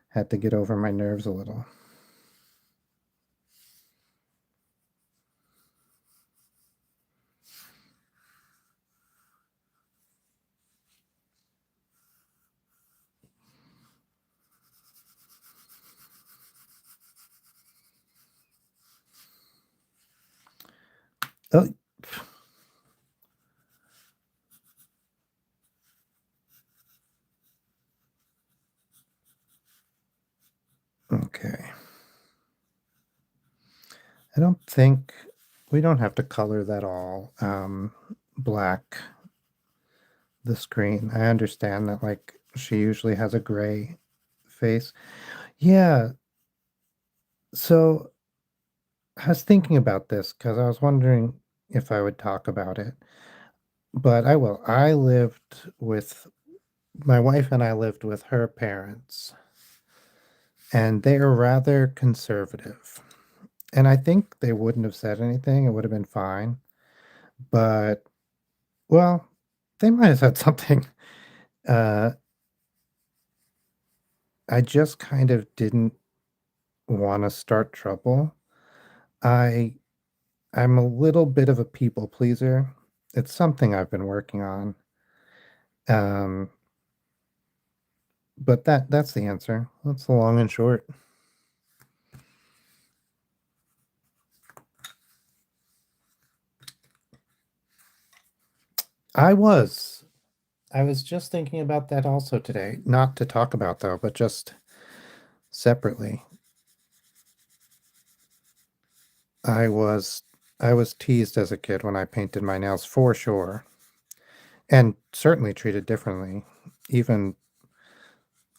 had to get over my nerves a little. Oh, okay. I don't think we don't have to color that all black, the screen. I understand that like she usually has a gray face. Yeah, so I was thinking about this because I was wondering if I would talk about it, but I will. I lived with my wife and I lived with her parents, and they are rather conservative. And I think they wouldn't have said anything, it would have been fine. But, well, they might have said something. Uh, I just kind of didn't want to start trouble. I I'm a little bit of a people pleaser. It's something I've been working on. Um, but that's the answer. That's the long and short. I was. I was just thinking about that also today. Not to talk about though, but just separately. I was I was teased as a kid when I painted my nails for sure, and certainly treated differently, even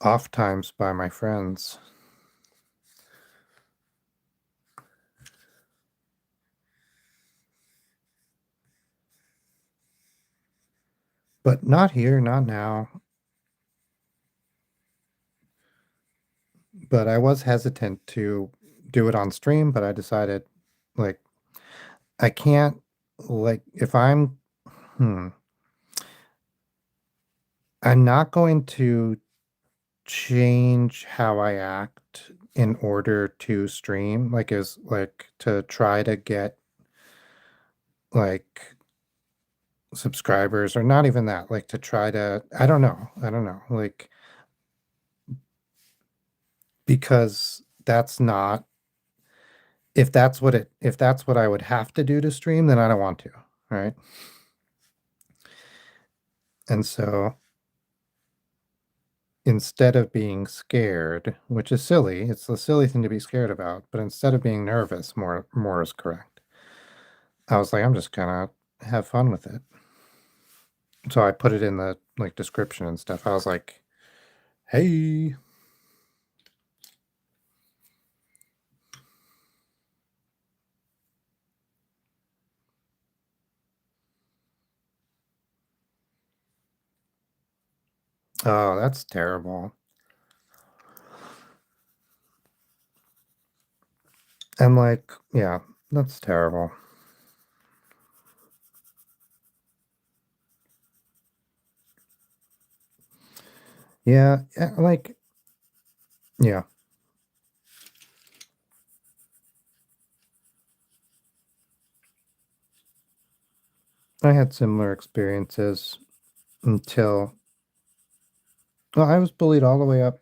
oft times by my friends. But not here, not now. But I was hesitant to do it on stream, but I decided like I can't like if hmm, I'm not going to change how I act in order to stream, like is like to try to get like subscribers or not even that, like to try to I don't know, like because that's not if that's what I would have to do to stream, then I don't want to, right? And so instead of being scared, which is silly, it's a silly thing to be scared about, but instead of being nervous, more is correct. I was like, I'm just gonna have fun with it. So I put it in the like description and stuff. I was like, hey, oh, that's terrible. And like, yeah, that's terrible. Yeah, like, yeah, I had similar experiences until, well, I was bullied all the way up.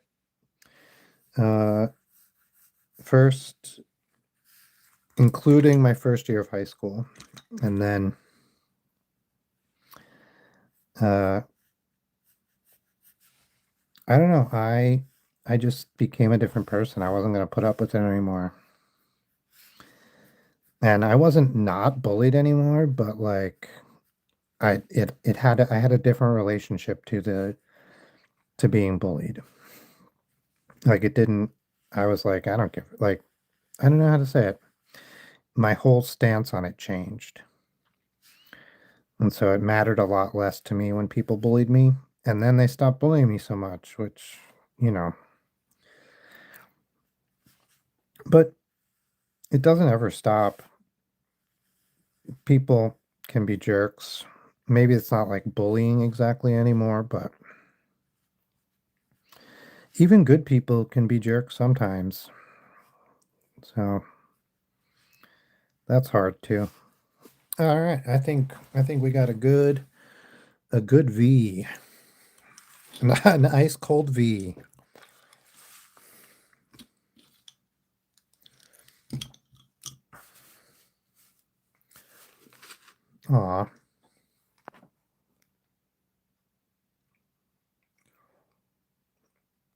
Uh, first, including my first year of high school, and then, uh, I don't know, I just became a different person. I wasn't gonna put up with it anymore. And I wasn't not bullied anymore, but like I had a different relationship to the to being bullied. Like it didn't I was like, I don't give like I don't know how to say it. My whole stance on it changed. And so it mattered a lot less to me when people bullied me. And then they stopped bullying me so much, which, you know, but it doesn't ever stop. People can be jerks. Maybe it's not like bullying exactly anymore, but even good people can be jerks sometimes. So that's hard too. All right, I think we got a good V, an ice cold V. Aw.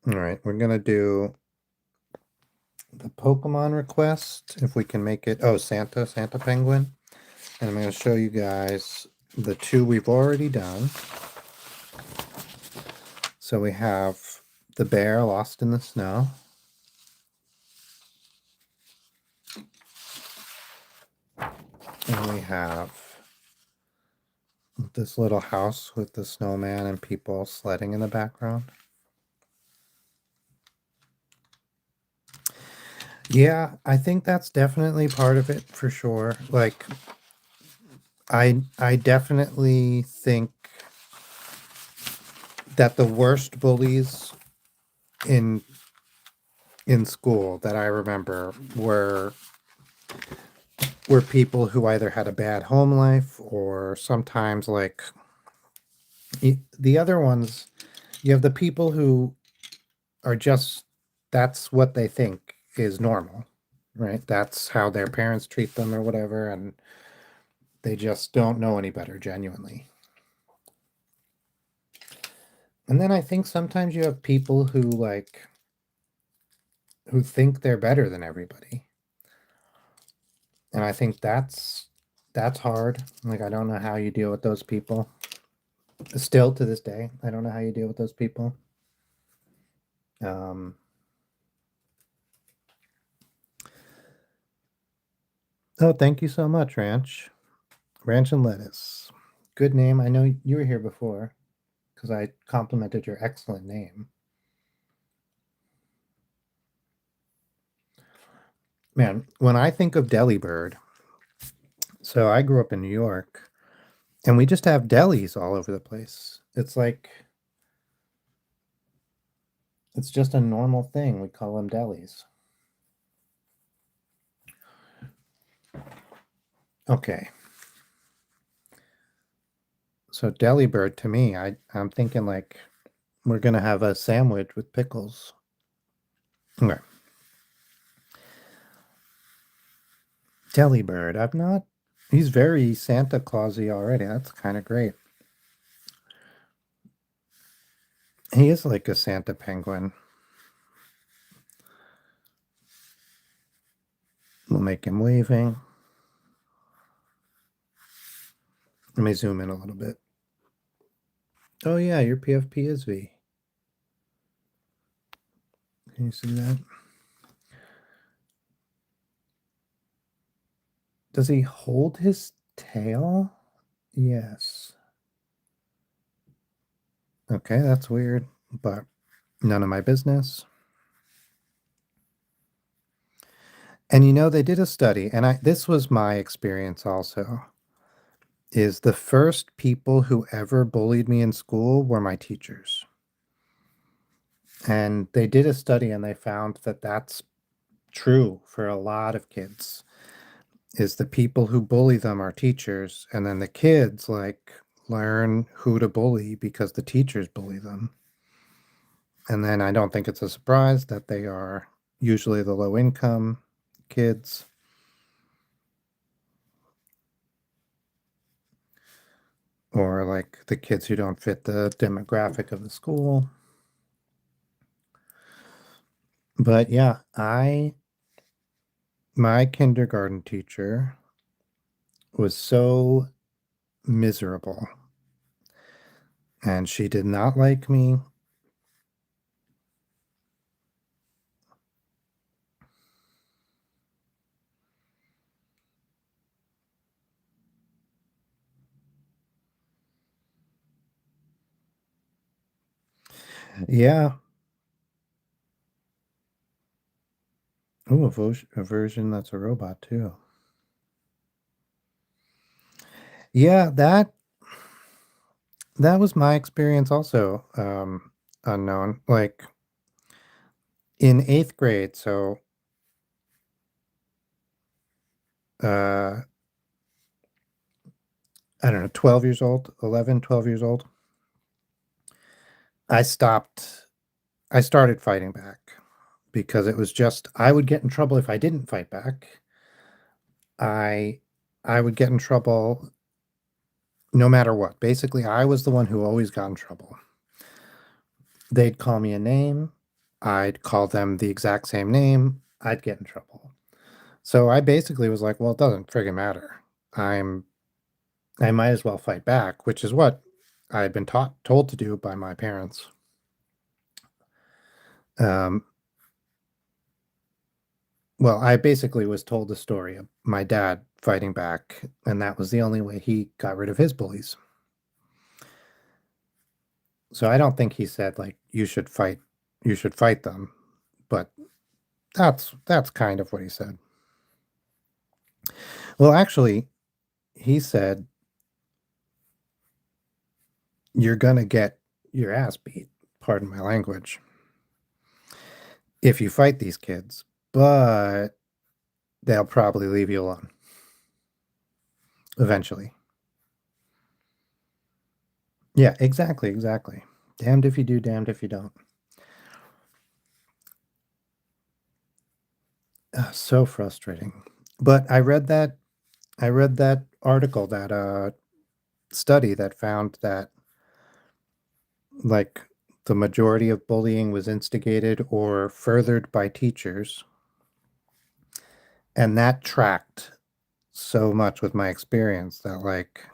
All right, we're gonna do the Pokemon request if we can make it. Oh, Santa Penguin. And I'm going to show you guys the two we've already done. So we have the bear lost in the snow. And we have this little house with the snowman and people sledding in the background. Yeah, I think that's definitely part of it for sure. Like I definitely think that the worst bullies in school that I remember were people who either had a bad home life or sometimes like the other ones, you have the people who are just, that's what they think is normal, right? That's how their parents treat them or whatever, and they just don't know any better genuinely. And then I think sometimes you have people who think they're better than everybody. And I think that's hard. Like I don't know how you deal with those people. Still to this day, I don't know how you deal with those people. Um, oh, thank you so much, Ranch and Lettuce. Good name. I know you were here before because I complimented your excellent name. Man, when I think of Delibird, so I grew up in New York and we just have delis all over the place. It's just a normal thing. We call them delis. Okay. So Delibird to me, I'm thinking like we're gonna have a sandwich with pickles. Okay. Delibird. I've not. He's very Santa Clausy already. That's kind of great. He is like a Santa penguin. We'll make him waving. Let me zoom in a little bit. Oh yeah, your PFP is V. Can you see that? Does he hold his tail? Yes. Okay, that's weird, but none of my business. And you know, they did a study, and this was my experience also, is the first people who ever bullied me in school were my teachers. And they did a study and they found that that's true for a lot of kids, is the people who bully them are teachers, and then the kids like learn who to bully because the teachers bully them. And then I don't think it's a surprise that they are usually the low income kids. Or like the kids who don't fit the demographic of the school. But yeah, my kindergarten teacher was so miserable and she did not like me. Yeah. Oh, a version that's a robot too. Yeah, that was my experience also. Unknown. Like in 8th grade, so uh I don't know, 12 years old, 11, 12 years old. I stopped I started fighting back because it was just I would get in trouble if I didn't fight back. I I would get in trouble no matter what. Basically, I was the one who always got in trouble. They'd call me a name, I'd call them the exact same name, I'd get in trouble. So I basically was like, well, it doesn't friggin' matter. I'm I might as well fight back, which is what I had been told to do by my parents. Um, well, I basically was told the story of my dad fighting back, and that was the only way he got rid of his bullies. So I don't think he said like you should fight them, but that's kind of what he said. Well, actually, he said you're gonna get your ass beat, pardon my language, if you fight these kids, but they'll probably leave you alone eventually. Yeah, exactly, exactly. Damned if you do, damned if you don't. So frustrating. But I read that article, that study that found that like the majority of bullying was instigated or furthered by teachers, and that tracked so much with my experience that like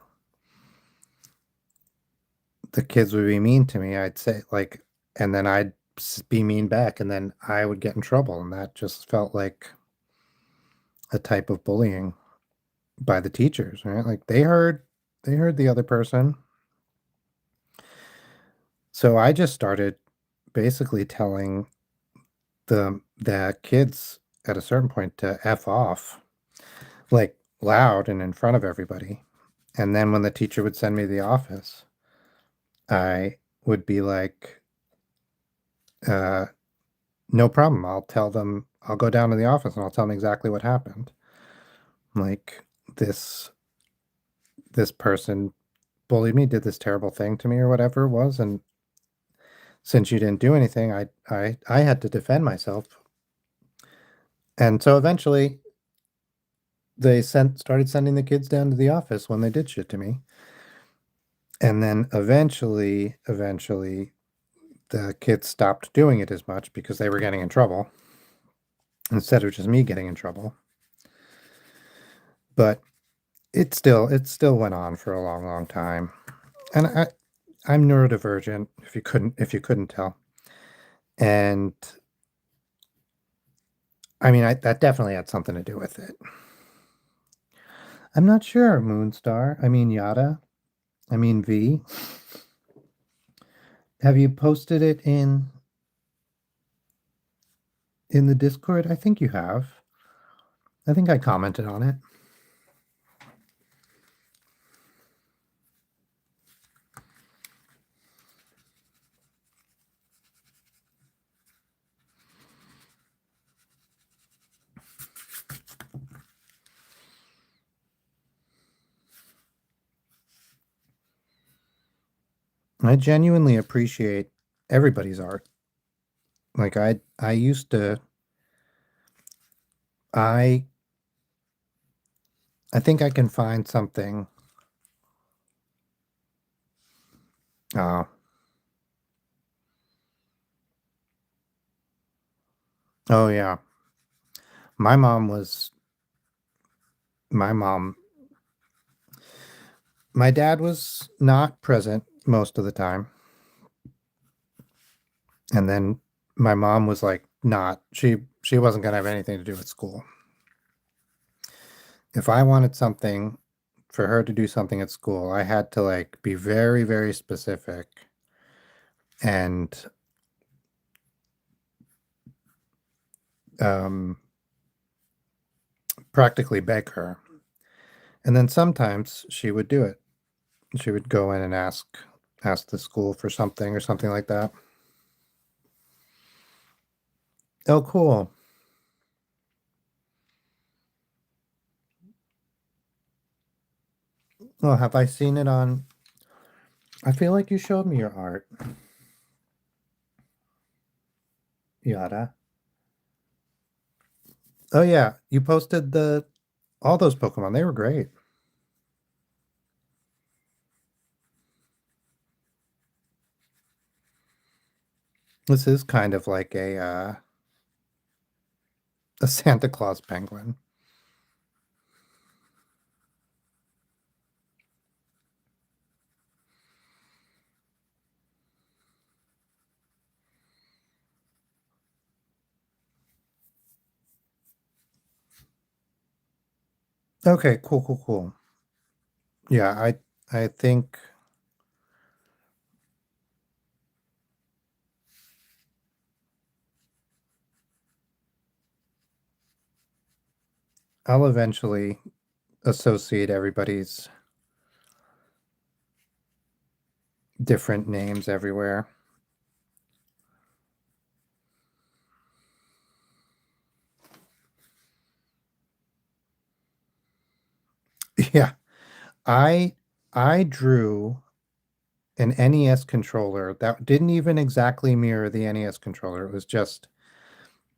the kids would be mean to me, I'd say like, and then I'd be mean back, and then I would get in trouble, and that just felt like a type of bullying by the teachers, right? Like they heard the other person. So I just started basically telling the kids at a certain point to F off, like loud and in front of everybody. And then when the teacher would send me to the office, I would be like, uh, no problem. I'll tell them, I'll go down to the office and I'll tell them exactly what happened. Like this this person bullied me, did this terrible thing to me or whatever it was, and since you didn't do anything, I had to defend myself. And so eventually they started sending the kids down to the office when they did shit to me. And then eventually the kids stopped doing it as much because they were getting in trouble instead of just me getting in trouble. But it still went on for a long, long time. And I'm neurodivergent, if you couldn't tell. And I mean, that definitely had something to do with it. I'm not sure, Moonstar. I mean, Yada. I mean, V. Have you posted it in the Discord? I think you have. I think I commented on it. I genuinely appreciate everybody's art. Like I used to I I think I can find something. Oh, oh yeah. My mom was my mom. My dad was not present most of the time, and then my mom was like not. She wasn't gonna have anything to do with school. If I wanted something for her to do something at school, I had to like be very, very specific and um, practically beg her. And then sometimes she would do it. She would go in and ask the school for something or something like that. Oh, cool. Well, have I seen it on? I feel like you showed me your art, Yada. Oh yeah, you posted the all those Pokemon. They were great. This is kind of like a Santa Claus penguin. Okay, cool, cool, cool. Yeah, I think I'll eventually associate everybody's different names everywhere. Yeah, I I drew an NES controller that didn't even exactly mirror the NES controller. It was just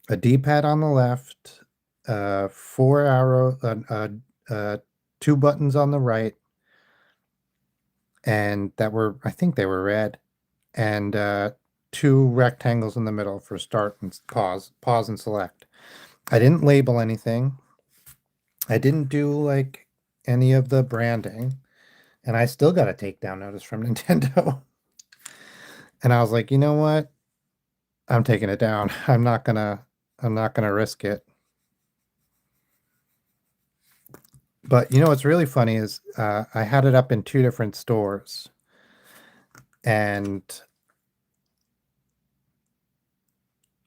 a D-pad on the left, four arrow, two buttons on the right, and that were, I think they were red, and two rectangles in the middle for start and pause and select. I didn't label anything. I didn't do like any of the branding, and I still got a takedown notice from Nintendo. And I was like, you know what? I'm taking it down. I'm not gonna risk it. But you know what's really funny is I had it up in two different stores, and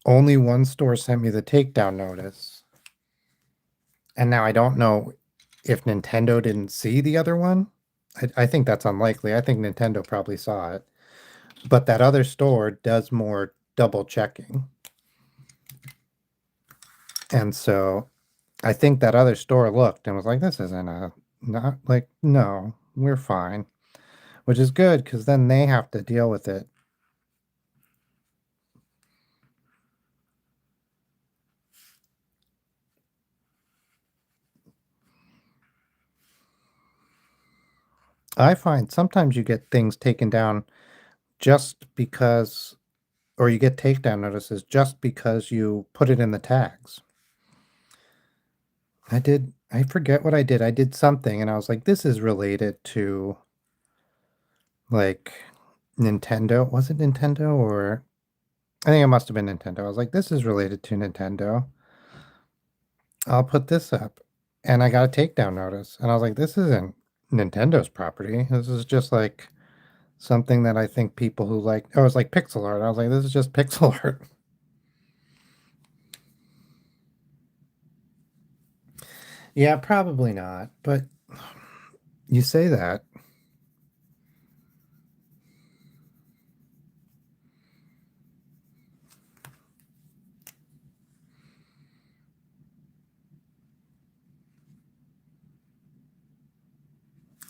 only one store sent me the takedown notice. And now I don't know if Nintendo didn't see the other one. I think that's unlikely. I think Nintendo probably saw it. But that other store does more double checking. And so I think that other store looked and was like, this isn't a, not like, no, we're fine. Which is good because then they have to deal with it. I find sometimes you get things taken down just because, or you get takedown notices just because you put it in the tags. I forget what I did. I did something and I was like, this is related to like Nintendo. Was it Nintendo or I think it must have been Nintendo. I was like, this is related to Nintendo. I'll put this up. And I got a takedown notice. And I was like, this isn't Nintendo's property. This is just like something that I think people who like, oh, it was like pixel art. I was like, this is just pixel art. Yeah, probably not. But you say that.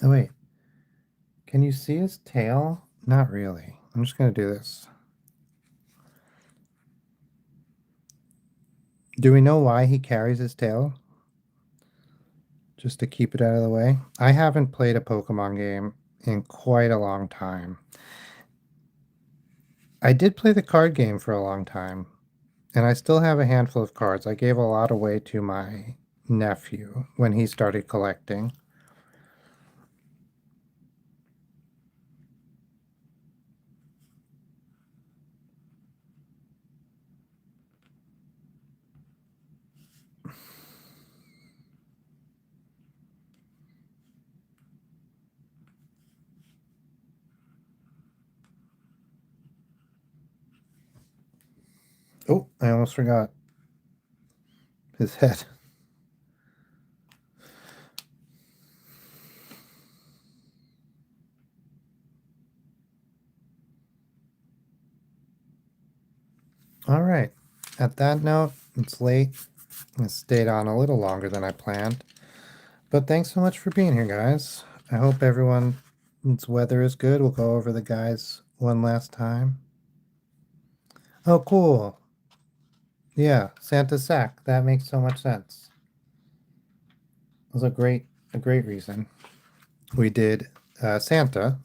Oh, wait. Can you see his tail? Not really. I'm just going to do this. Do we know why he carries his tail? Just to keep it out of the way? I haven't played a Pokemon game in quite a long time. I did play the card game for a long time, and I still have a handful of cards. I gave a lot away to my nephew when he started collecting. Oh, I almost forgot his head. All right. At that note, it's late. I stayed on a little longer than I planned. But thanks so much for being here, guys. I hope everyone's weather is good. We'll go over the guys one last time. Oh, cool. Yeah, Santa Sack. That makes so much sense. It was a great reason. We did Santa,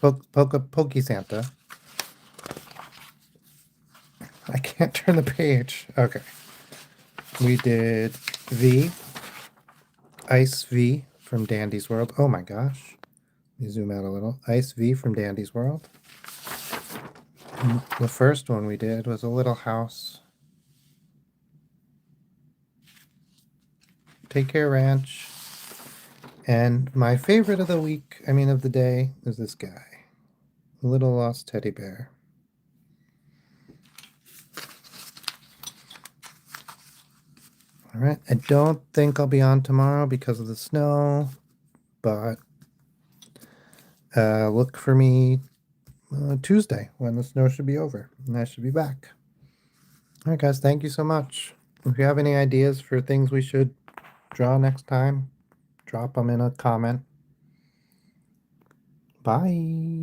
Pokey Santa, I can't turn the page. Okay. We did V, Ice V from Dandy's World. Oh my gosh. Let me zoom out a little. Ice V from Dandy's World. And the first one we did was a little house. Take Care Ranch. And my favorite of the week, I mean of the day, is this guy. A Little Lost Teddy Bear. All right. I don't think I'll be on tomorrow because of the snow, but look for me Tuesday when the snow should be over and I should be back. All right, guys. Thank you so much. If you have any ideas for things we should draw next time, drop them in a comment. Bye.